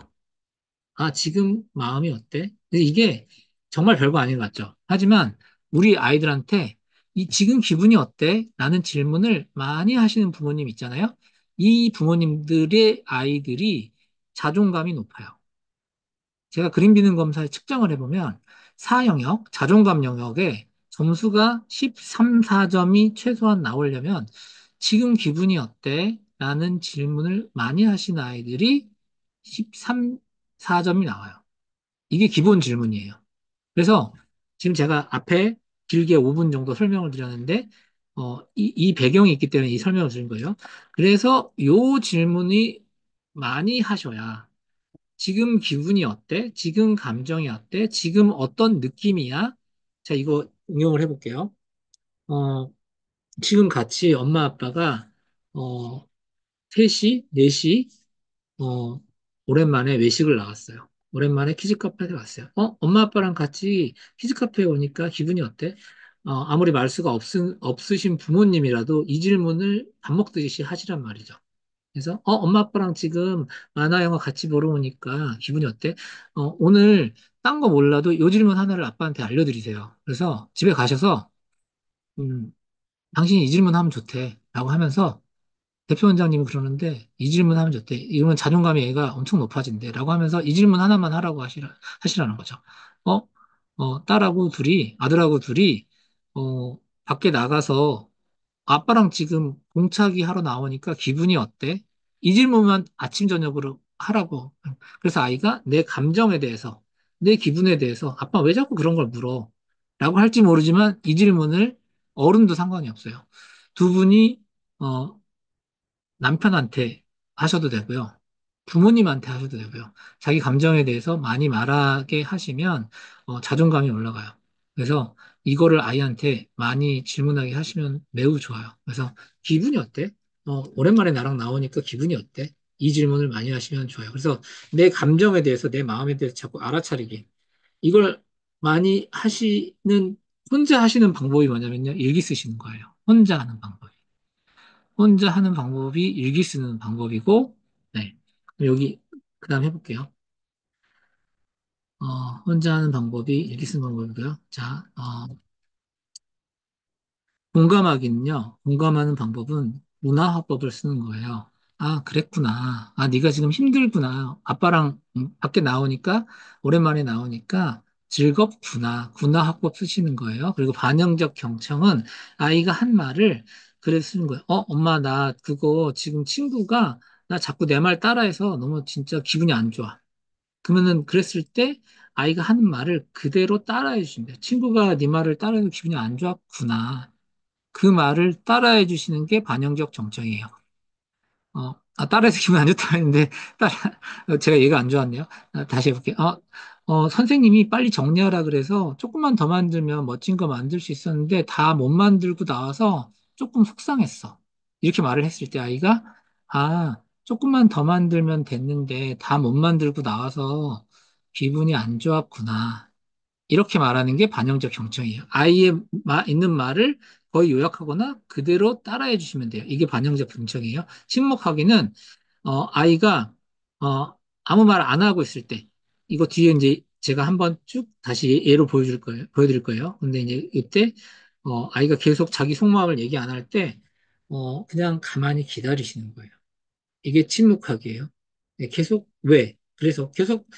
아, 지금 마음이 어때? 근데 이게 정말 별거 아닌 것 같죠? 하지만 우리 아이들한테 이 지금 기분이 어때? 라는 질문을 많이 하시는 부모님 있잖아요. 이 부모님들의 아이들이 자존감이 높아요. 제가 그림 비는 검사에 측정을 해보면 4영역, 자존감 영역에 점수가 13, 4점이 최소한 나오려면 지금 기분이 어때? 라는 질문을 많이 하신 아이들이 13, 4점이 나와요. 이게 기본 질문이에요. 그래서 지금 제가 앞에 길게 5분 정도 설명을 드렸는데, 이 배경이 있기 때문에 이 설명을 드린 거예요. 그래서 이 질문이 많이 하셔야 지금 기분이 어때? 지금 감정이 어때? 지금 어떤 느낌이야? 자, 이거 응용을 해볼게요. 어, 지금 같이 엄마 아빠가, 어, 3시, 4시, 어, 오랜만에 외식을 나갔어요. 오랜만에 키즈 카페에 갔어요. 엄마 아빠랑 같이 키즈 카페에 오니까 기분이 어때? 아무리 말수가 없으신 부모님이라도 이 질문을 밥 먹듯이 하시란 말이죠. 그래서 엄마 아빠랑 지금 만화 영화 같이 보러 오니까 기분이 어때? 오늘 딴 거 몰라도 요 질문 하나를 아빠한테 알려드리세요. 그래서 집에 가셔서 당신이 이 질문 하면 좋대 라고 하면서 대표 원장님이 그러는데 이 질문 하면 좋대. 이러면 자존감이 애가 엄청 높아진대 라고 하면서 이 질문 하나만 하라고 하시라는 거죠. 어, 딸하고 둘이 아들하고 둘이 밖에 나가서 아빠랑 지금 공차기 하러 나오니까 기분이 어때? 이 질문만 아침, 저녁으로 하라고. 그래서 아이가 내 감정에 대해서, 내 기분에 대해서, 아빠 왜 자꾸 그런 걸 물어? 라고 할지 모르지만 이 질문을 어른도 상관이 없어요. 두 분이, 어, 남편한테 하셔도 되고요. 부모님한테 하셔도 되고요. 자기 감정에 대해서 많이 말하게 하시면 자존감이 올라가요. 그래서 이거를 아이한테 많이 질문하게 하시면 매우 좋아요. 그래서 기분이 어때? 오랜만에 나랑 나오니까 기분이 어때? 이 질문을 많이 하시면 좋아요. 그래서 내 감정에 대해서, 내 마음에 대해서 자꾸 알아차리기. 이걸 많이 혼자 하시는 방법이 뭐냐면요. 일기 쓰시는 거예요. 혼자 하는 방법. 혼자 하는 방법이 일기 쓰는 방법이고, 네. 그럼 여기, 그 다음 해볼게요. 혼자 하는 방법이 일기 쓰는 방법이고요. 자, 공감하기는요, 공감하는 방법은 문화화법을 쓰는 거예요. 아, 그랬구나. 아, 네가 지금 힘들구나. 아빠랑 밖에 나오니까, 오랜만에 나오니까 즐겁구나. 문화화법 쓰시는 거예요. 그리고 반영적 경청은 아이가 한 말을 그래서 쓰는 거예요. 엄마, 나 그거 지금 친구가 나 자꾸 내 말 따라해서 너무 진짜 기분이 안 좋아. 그러면은 그랬을 때 아이가 하는 말을 그대로 따라해 주시면 돼요. 친구가 네 말을 따라해서 기분이 안 좋았구나. 그 말을 따라해 주시는 게 반영적 정정이에요. 따라해서 기분 안 좋다 했는데, 따라, 제가 얘가 안 좋았네요. 다시 해볼게요. 선생님이 빨리 정리하라 그래서 조금만 더 만들면 멋진 거 만들 수 있었는데, 다 못 만들고 나와서 조금 속상했어. 이렇게 말을 했을 때 아이가, 조금만 더 만들면 됐는데, 다 못 만들고 나와서 기분이 안 좋았구나. 이렇게 말하는 게 반영적 경청이에요. 아이의 있는 말을 거의 요약하거나 그대로 따라해 주시면 돼요. 이게 반영적 경청이에요. 침묵하기는 아이가 아무 말 안 하고 있을 때 이거 뒤에 이제 제가 한번 쭉 다시 예로 보여드릴 거예요. 근데 이제 이때 아이가 계속 자기 속마음을 얘기 안 할 때 그냥 가만히 기다리시는 거예요. 이게 침묵하기예요. 네, 계속 왜? 그래서 계속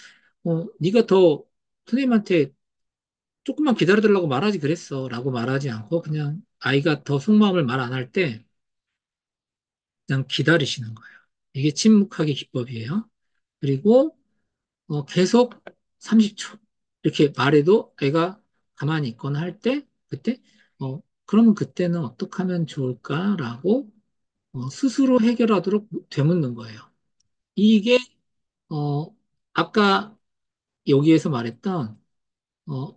네가 더 선생님한테 조금만 기다려달라고 말하지 그랬어. 라고 말하지 않고 그냥 아이가 더 속마음을 말 안 할 때 그냥 기다리시는 거예요. 이게 침묵하기 기법이에요. 그리고 계속 30초 이렇게 말해도 애가 가만히 있거나 할 때, 그때, 그러면 그때는 어떻게 하면 좋을까라고 스스로 해결하도록 되묻는 거예요. 이게, 어, 아까 여기에서 말했던,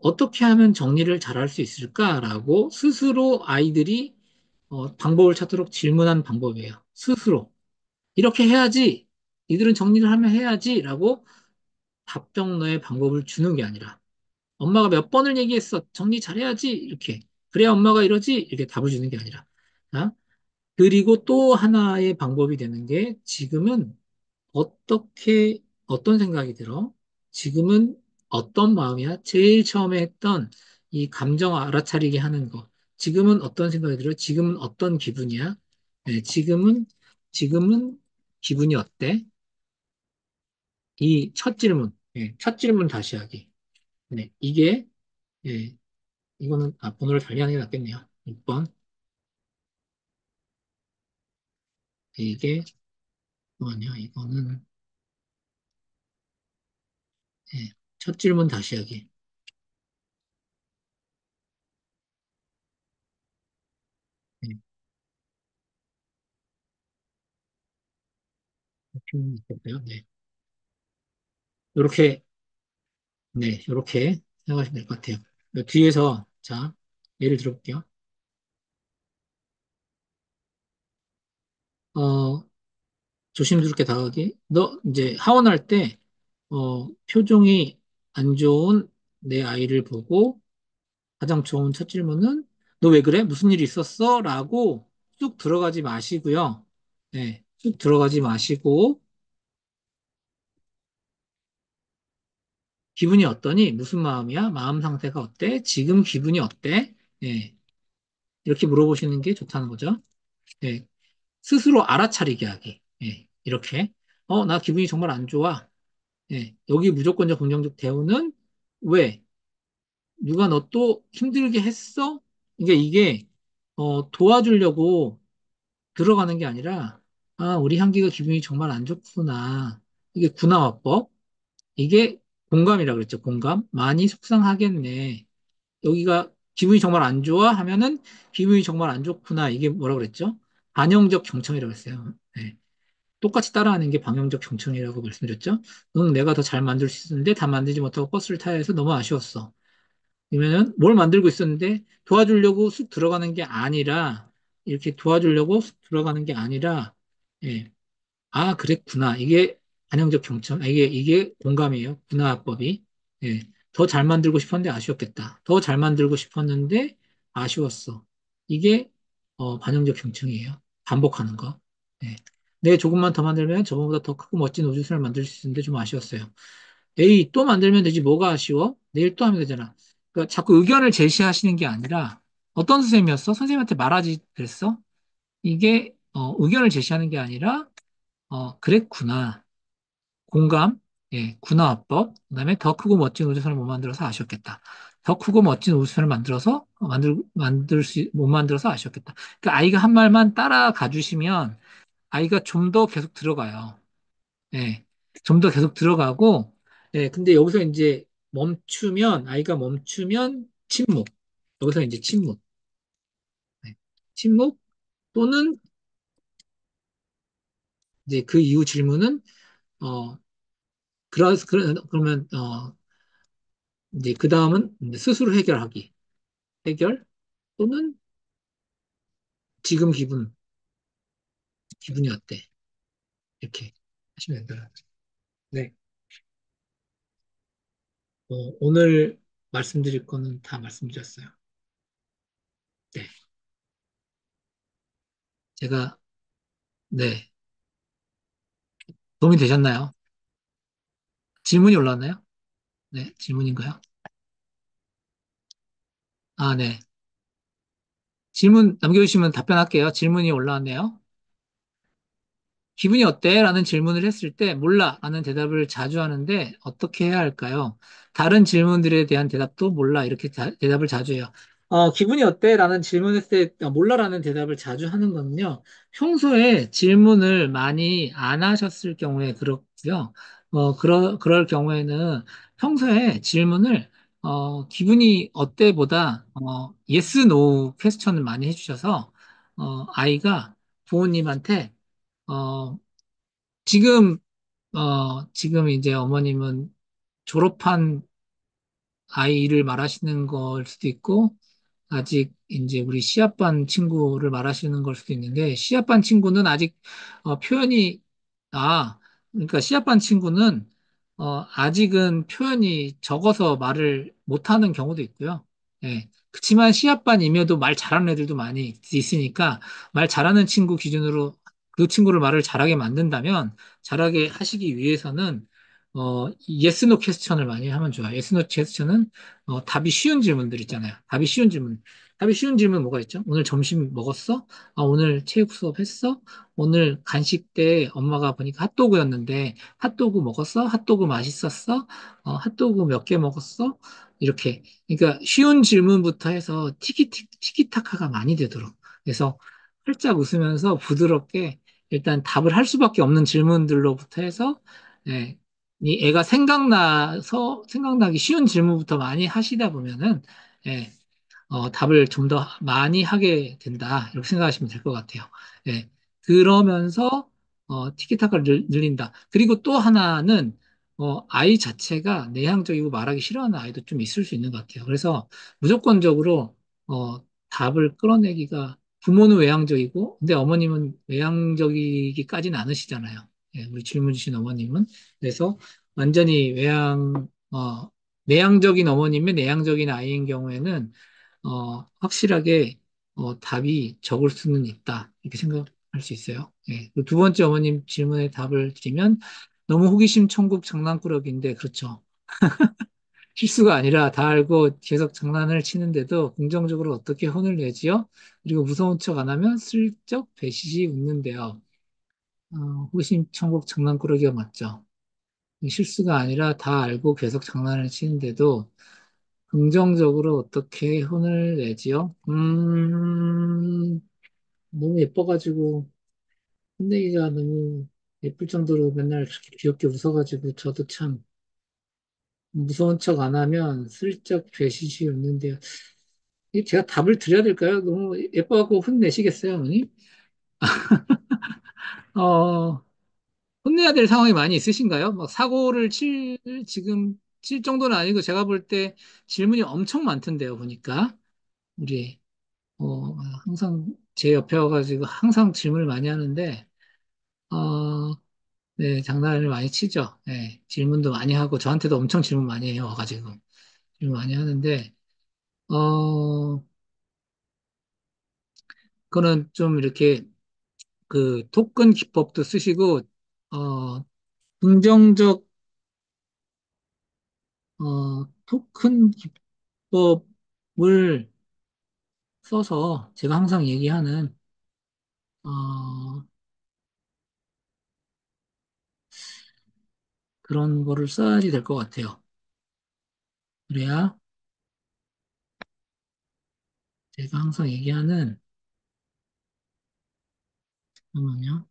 어떻게 하면 정리를 잘할 수 있을까라고 스스로 아이들이 방법을 찾도록 질문한 방법이에요. 스스로. 이렇게 해야지. 이들은 정리를 하면 해야지라고 답정너의 방법을 주는 게 아니라 엄마가 몇 번을 얘기했어. 정리 잘해야지. 이렇게. 그래야 엄마가 이러지. 이렇게 답을 주는 게 아니라. 자, 그리고 또 하나의 방법이 되는 게 지금은 어떤 생각이 들어? 지금은 어떤 마음이야? 제일 처음에 했던 이 감정 알아차리게 하는 거. 지금은 어떤 생각이 들어? 지금은 어떤 기분이야? 네, 지금은 기분이 어때? 이 첫 질문. 첫 질문 다시 하기. 네, 예, 이거는, 번호를 달리하는 게 낫겠네요. 6번. 이게, 뭐냐, 이거는, 예, 첫 질문 다시 하기. 예, 이렇게 있겠고요. 네. 요렇게, 네, 요렇게 생각하시면 될 것 같아요. 뒤에서, 자, 예를 들어볼게요. 어, 조심스럽게 다가가기. 너, 이제, 하원할 때, 표정이 안 좋은 내 아이를 보고, 가장 좋은 첫 질문은, 너 왜 그래? 무슨 일 있었어? 라고 쑥 들어가지 마시고요. 네, 쑥 들어가지 마시고, 기분이 어떠니? 무슨 마음이야? 마음 상태가 어때? 지금 기분이 어때? 예, 이렇게 물어보시는 게 좋다는 거죠. 예, 스스로 알아차리게 하기. 예, 이렇게. 나 기분이 정말 안 좋아. 예, 여기 무조건적 긍정적 대우는 왜? 누가 너 또 힘들게 했어? 이게, 도와주려고 들어가는 게 아니라, 아, 우리 향기가 기분이 정말 안 좋구나. 이게 구나화법. 이게 공감이라고 그랬죠. 공감. 많이 속상하겠네. 여기가 기분이 정말 안 좋아 하면은 기분이 정말 안 좋구나. 이게 뭐라고 그랬죠? 반영적 경청이라고 했어요. 네. 똑같이 따라하는 게 방향적 경청이라고 말씀드렸죠. 응, 내가 더 잘 만들 수 있었는데 다 만들지 못하고 버스를 타야 해서 너무 아쉬웠어. 그러면은 뭘 만들고 있었는데 도와주려고 쑥 들어가는 게 아니라 이렇게 도와주려고 쑥 들어가는 게 아니라 예, 아, 그랬구나. 이게 반영적 경청, 이게 공감이에요. 분화법이. 예. 더 잘 만들고 싶었는데 아쉬웠겠다. 더 잘 만들고 싶었는데 아쉬웠어. 이게, 반영적 경청이에요. 반복하는 거. 예. 내 조금만 더 만들면 저번보다 더 크고 멋진 우주선을 만들 수 있는데 좀 아쉬웠어요. 에이, 또 만들면 되지. 뭐가 아쉬워? 내일 또 하면 되잖아. 그러니까 자꾸 의견을 제시하시는 게 아니라 어떤 선생님이었어? 선생님한테 말하지 그랬어? 이게, 의견을 제시하는 게 아니라 그랬구나. 공감, 예, 군화화법, 그다음에 더 크고 멋진 우주선을 못 만들어서 아쉬웠겠다. 더 크고 멋진 우주선을 만들어서 못 만들어서 아쉬웠겠다. 그러니까 아이가 한 말만 따라가 주시면 아이가 좀 더 계속 들어가요. 예, 좀 더 계속 들어가고, 예, 근데 여기서 이제 아이가 멈추면 침묵. 여기서 이제 침묵. 예, 침묵 또는 이제 그 이후 질문은 어 그러면 이제 그 다음은 스스로 해결하기. 해결 또는 지금 기분이 어때? 이렇게 하시면 됩니다. 네. 오늘 말씀드릴 거는 다 말씀드렸어요. 네. 제가, 네. 도움이 되셨나요? 질문이 올라왔나요? 네. 질문인가요? 아, 네. 질문 남겨주시면 답변할게요. 질문이 올라왔네요. 기분이 어때? 라는 질문을 했을 때 몰라 라는 대답을 자주 하는데 어떻게 해야 할까요? 다른 질문들에 대한 대답도 몰라 이렇게 대답을 자주 해요. 기분이 어때? 라는 질문했을 때 몰라 라는 대답을 자주 하는 거는요. 평소에 질문을 많이 안 하셨을 경우에 그렇고요. 그럴 경우에는 평소에 질문을, 기분이 어때보다, yes, no 퀘스천을 많이 해주셔서, 아이가 부모님한테, 어, 지금, 지금 이제 어머님은 졸업한 아이를 말하시는 걸 수도 있고, 아직 이제 우리 시합반 친구를 말하시는 걸 수도 있는데, 시합반 친구는 아직 표현이, 아, 그러니까 시합반 친구는 아직은 표현이 적어서 말을 못하는 경우도 있고요. 예. 그렇지만 시합반이면도 말 잘하는 애들도 많이 있으니까 말 잘하는 친구 기준으로 그 친구를 말을 잘하게 만든다면 잘하게 하시기 위해서는 yes, no 퀘스천을 많이 하면 좋아요. yes, no 퀘스천은 답이 쉬운 질문들 있잖아요. 답이 쉬운 질문. 답이 쉬운 질문 뭐가 있죠? 오늘 점심 먹었어? 아, 오늘 체육 수업 했어? 오늘 간식 때 엄마가 보니까 핫도그였는데 핫도그 먹었어? 핫도그 맛있었어? 핫도그 몇 개 먹었어? 이렇게. 그러니까 쉬운 질문부터 해서 티키타카가 많이 되도록. 그래서 활짝 웃으면서 부드럽게 일단 답을 할 수밖에 없는 질문들로부터 해서 예, 이 애가 생각나기 쉬운 질문부터 많이 하시다 보면은 예, 답을 좀 더 많이 하게 된다. 이렇게 생각하시면 될 것 같아요. 예. 그러면서, 티키타카를 늘린다. 그리고 또 하나는, 아이 자체가 내향적이고 말하기 싫어하는 아이도 좀 있을 수 있는 것 같아요. 그래서 무조건적으로, 답을 끌어내기가, 부모는 외향적이고, 근데 어머님은 외향적이기까지는 않으시잖아요. 예, 우리 질문 주신 어머님은. 그래서 완전히 내향적인 어머님의 내향적인 아이인 경우에는 확실하게 답이 적을 수는 있다. 이렇게 생각할 수 있어요. 예. 그두 번째 어머님 질문에 답을 드리면 너무 호기심 천국 장난꾸러기인데 그렇죠. 실수가 아니라 다 알고 계속 장난을 치는데도 긍정적으로 어떻게 혼을 내지요? 그리고 무서운 척 안 하면 슬쩍 배시시 웃는데요. 어, 호기심 천국 장난꾸러기가 맞죠. 실수가 아니라 다 알고 계속 장난을 치는데도 긍정적으로 어떻게 혼을 내지요? 너무 예뻐가지고, 혼내기가 너무 예쁠 정도로 맨날 그렇게 귀엽게 웃어가지고, 저도 참 무서운 척 안 하면 슬쩍 배시시 웃는데요. 이게 제가 답을 드려야 될까요? 너무 예뻐갖고 혼내시겠어요, 어머니? 어, 혼내야 될 상황이 많이 있으신가요? 막 지금 칠 정도는 아니고, 제가 볼 때 질문이 엄청 많던데요, 보니까. 우리, 항상 제 옆에 와가지고 항상 질문을 많이 하는데, 어, 네, 장난을 많이 치죠. 네, 질문도 많이 하고, 저한테도 엄청 질문 많이 해요, 와가지고. 질문 많이 하는데, 어, 그거는 좀 이렇게 그 토큰 기법도 쓰시고, 긍정적, 토큰 기법을 써서 제가 항상 얘기하는, 어, 그런 거를 써야지 될 것 같아요. 그래야 제가 항상 얘기하는, 잠깐만요.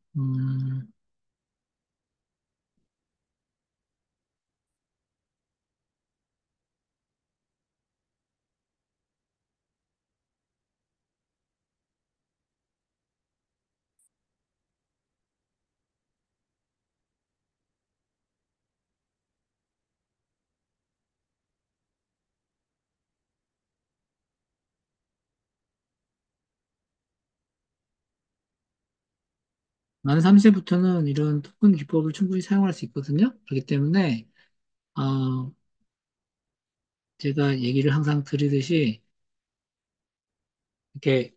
만 3세부터는 이런 토큰 기법을 충분히 사용할 수 있거든요. 그렇기 때문에, 어, 제가 얘기를 항상 드리듯이, 이렇게,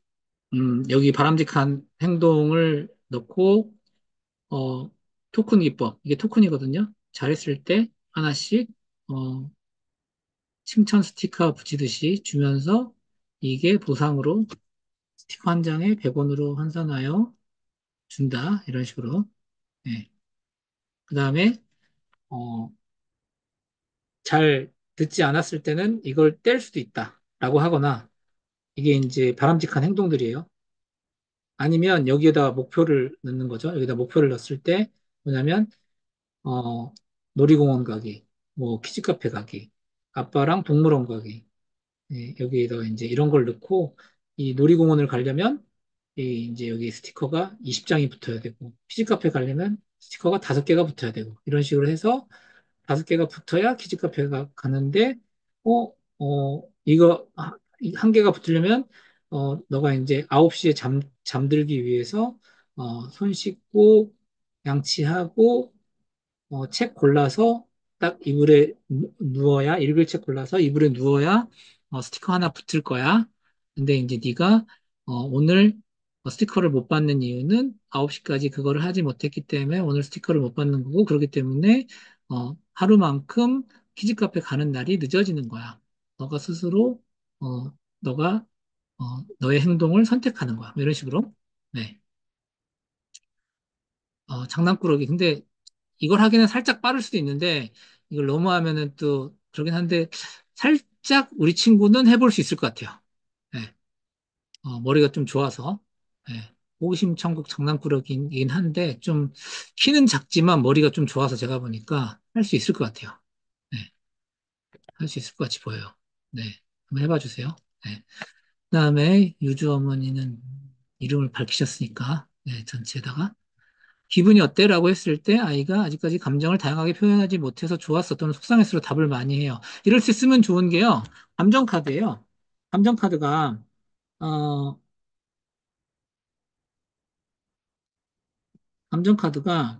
여기 바람직한 행동을 넣고, 어, 토큰 기법, 이게 토큰이거든요. 잘했을 때 하나씩, 어, 칭찬 스티커 붙이듯이 주면서, 이게 보상으로 스티커 한 장에 100원으로 환산하여 준다. 이런 식으로. 네. 그 다음에, 어, 잘 듣지 않았을 때는 이걸 뗄 수도 있다. 라고 하거나, 이게 이제 바람직한 행동들이에요. 아니면 여기에다 목표를 넣는 거죠. 여기다 목표를 넣었을 때 뭐냐면, 어, 놀이공원 가기, 뭐 키즈카페 가기, 아빠랑 동물원 가기. 예, 여기에다 이제 이런 걸 넣고 이 놀이공원을 가려면 이 이제 여기 스티커가 20장이 붙어야 되고 키즈카페 가려면 스티커가 5개가 붙어야 되고 이런 식으로 해서 5개가 붙어야 키즈카페가 가는데 어, 이거 한 개가 붙으려면 너가 이제 9시에 잠들기 위해서 손 씻고 양치하고 책 골라서 딱 이불에 누워야 읽을 책 골라서 이불에 누워야 스티커 하나 붙을 거야. 근데 이제 네가 오늘 스티커를 못 받는 이유는 9시까지 그거를 하지 못했기 때문에 오늘 스티커를 못 받는 거고 그렇기 때문에 하루만큼 키즈카페 가는 날이 늦어지는 거야. 너가 스스로 너가 너의 행동을 선택하는 거야. 뭐 이런 식으로. 네. 장난꾸러기. 근데 이걸 하기는 살짝 빠를 수도 있는데 이걸 너무 하면은 또 그러긴 한데 살짝 우리 친구는 해볼 수 있을 것 같아요. 네. 머리가 좀 좋아서 네. 호기심 천국 장난꾸러기이긴 한데 좀 키는 작지만 머리가 좀 좋아서 제가 보니까 할 수 있을 것 같아요. 네. 할 수 있을 것 같이 보여요. 네. 한번 해봐 주세요. 네. 그다음에 유주 어머니는 이름을 밝히셨으니까 네, 전체에다가 기분이 어때? 라고 했을 때 아이가 아직까지 감정을 다양하게 표현하지 못해서 좋았어 또는 속상했어로 답을 많이 해요. 이럴 때 쓰면 좋은 게요. 감정카드예요. 감정카드가 어, 감정카드가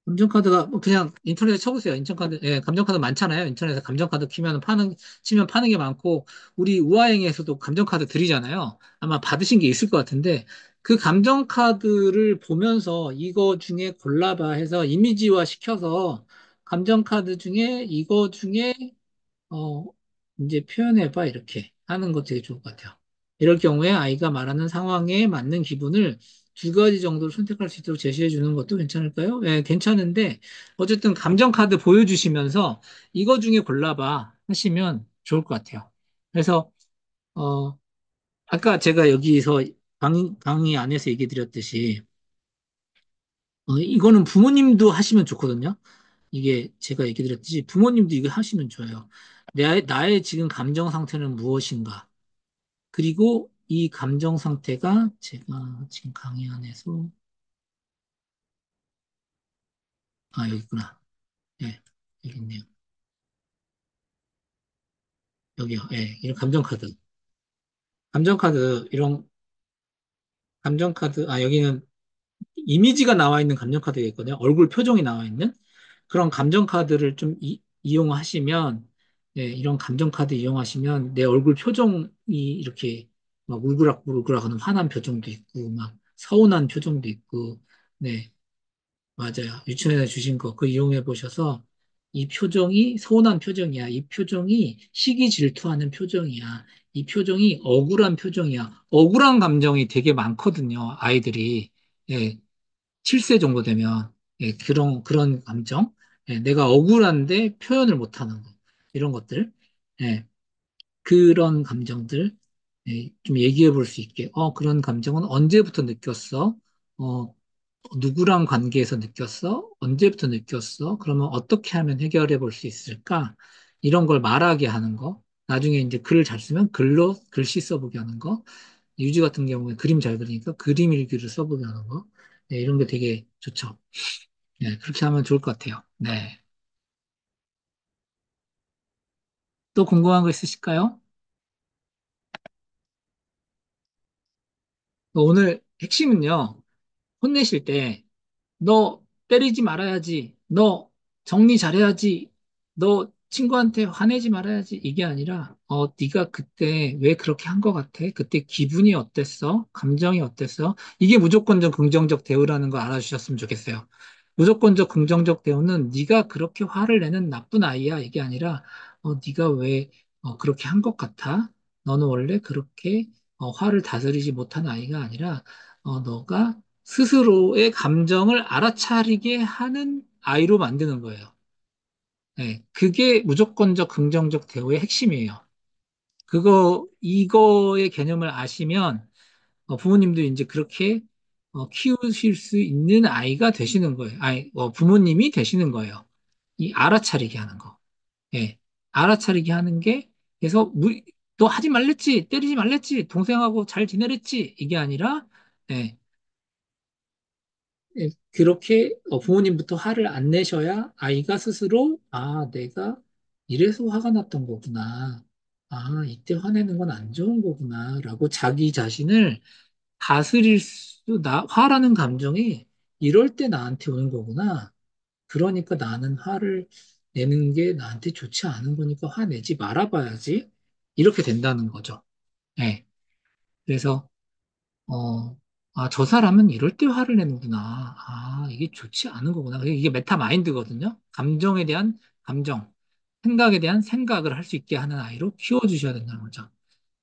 감정카드가 뭐 그냥 인터넷에 쳐보세요. 인천카드, 예, 감정카드 많잖아요. 인터넷에 감정카드 치면 파는 게 많고, 우리 우아행에서도 감정카드 드리잖아요. 아마 받으신 게 있을 것 같은데, 그 감정카드를 보면서 이거 중에 골라봐 해서 이미지화 시켜서 감정카드 중에 이거 중에 어, 이제 표현해봐, 이렇게 하는 거 되게 좋을 것 같아요. 이럴 경우에 아이가 말하는 상황에 맞는 기분을 2가지 정도를 선택할 수 있도록 제시해 주는 것도 괜찮을까요? 예, 괜찮은데, 어쨌든 감정카드 보여주시면서 이거 중에 골라봐 하시면 좋을 것 같아요. 그래서, 어, 아까 제가 여기서 강의 안에서 얘기 드렸듯이, 이거는 부모님도 하시면 좋거든요. 이게 제가 얘기 드렸듯이 부모님도 이거 하시면 좋아요. 나의 지금 감정 상태는 무엇인가? 그리고 이 감정 상태가 제가 지금 강의 안에서 여기 있구나. 예, 여기 있네요. 여기요. 예, 이런 감정 카드. 감정 카드 이런 감정 카드 여기는 이미지가 나와 있는 감정 카드가 있거든요. 얼굴 표정이 나와 있는 그런 감정 카드를 좀 이용하시면 예, 이런 감정 카드 이용하시면 내 얼굴 표정이 이렇게 막 울그락불그락 하는 화난 표정도 있고 막 서운한 표정도 있고 네, 맞아요. 유치원에서 주신 거, 그거 이용해 보셔서 이 표정이 서운한 표정이야. 이 표정이 시기 질투하는 표정이야. 이 표정이 억울한 표정이야. 억울한 감정이 되게 많거든요. 아이들이. 예, 7세 정도 되면. 예, 그런 감정. 예, 내가 억울한데 표현을 못 하는 거. 이런 것들. 예, 그런 감정들. 예, 좀 얘기해 볼 수 있게. 그런 감정은 언제부터 느꼈어? 어, 누구랑 관계에서 느꼈어? 언제부터 느꼈어? 그러면 어떻게 하면 해결해 볼 수 있을까? 이런 걸 말하게 하는 거. 나중에 이제 글을 잘 쓰면 글로 글씨 써보게 하는 거. 유지 같은 경우에 그림 잘 그리니까 그림 일기를 써보게 하는 거. 네, 이런 게 되게 좋죠. 네, 그렇게 하면 좋을 것 같아요. 네. 또 궁금한 거 있으실까요? 오늘 핵심은요, 혼내실 때 너 때리지 말아야지. 너 정리 잘해야지. 너 친구한테 화내지 말아야지. 이게 아니라 네가 그때 왜 그렇게 한 것 같아? 그때 기분이 어땠어? 감정이 어땠어? 이게 무조건적 긍정적 대우라는 거 알아주셨으면 좋겠어요. 무조건적 긍정적 대우는 네가 그렇게 화를 내는 나쁜 아이야. 이게 아니라 네가 왜 그렇게 한 것 같아? 너는 원래 그렇게 화를 다스리지 못한 아이가 아니라 너가 스스로의 감정을 알아차리게 하는 아이로 만드는 거예요. 네, 그게 무조건적 긍정적 대우의 핵심이에요. 이거의 개념을 아시면 부모님도 이제 그렇게 키우실 수 있는 아이가 되시는 거예요. 부모님이 되시는 거예요. 이 알아차리게 하는 거. 예. 알아차리게 하는 게, 그래서, 너 하지 말랬지, 때리지 말랬지, 동생하고 잘 지내랬지, 이게 아니라, 예, 예, 그렇게 부모님부터 화를 안 내셔야 아이가 스스로, 내가 이래서 화가 났던 거구나. 이때 화내는 건 안 좋은 거구나. 라고 자기 자신을 다스릴 화라는 감정이 이럴 때 나한테 오는 거구나. 그러니까 나는 화를 내는 게 나한테 좋지 않은 거니까 화내지 말아봐야지. 이렇게 된다는 거죠. 네. 그래서, 어, 저 사람은 이럴 때 화를 내는구나. 이게 좋지 않은 거구나. 이게 메타마인드거든요. 감정에 대한 감정, 생각에 대한 생각을 할 수 있게 하는 아이로 키워주셔야 된다는 거죠.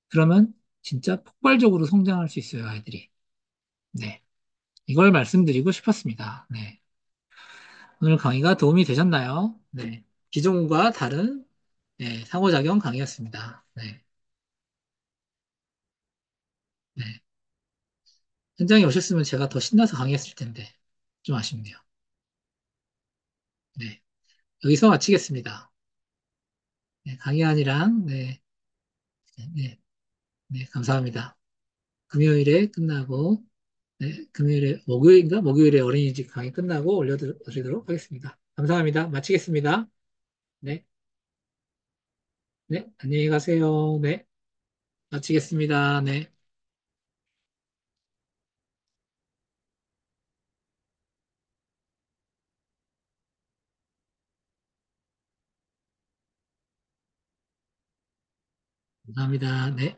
그러면 진짜 폭발적으로 성장할 수 있어요, 아이들이. 네. 이걸 말씀드리고 싶었습니다. 네. 오늘 강의가 도움이 되셨나요? 네. 기존과 다른 네, 상호작용 강의였습니다. 네. 네. 현장에 오셨으면 제가 더 신나서 강의했을 텐데 좀 아쉽네요. 네. 여기서 마치겠습니다. 네, 강의안이랑 네, 네, 감사합니다. 금요일에 끝나고 금요일에 목요일인가? 목요일에 어린이집 강의 끝나고 올려드리도록 하겠습니다. 감사합니다. 마치겠습니다. 네, 네, 안녕히 가세요. 네, 마치겠습니다. 네. 감사합니다. 네.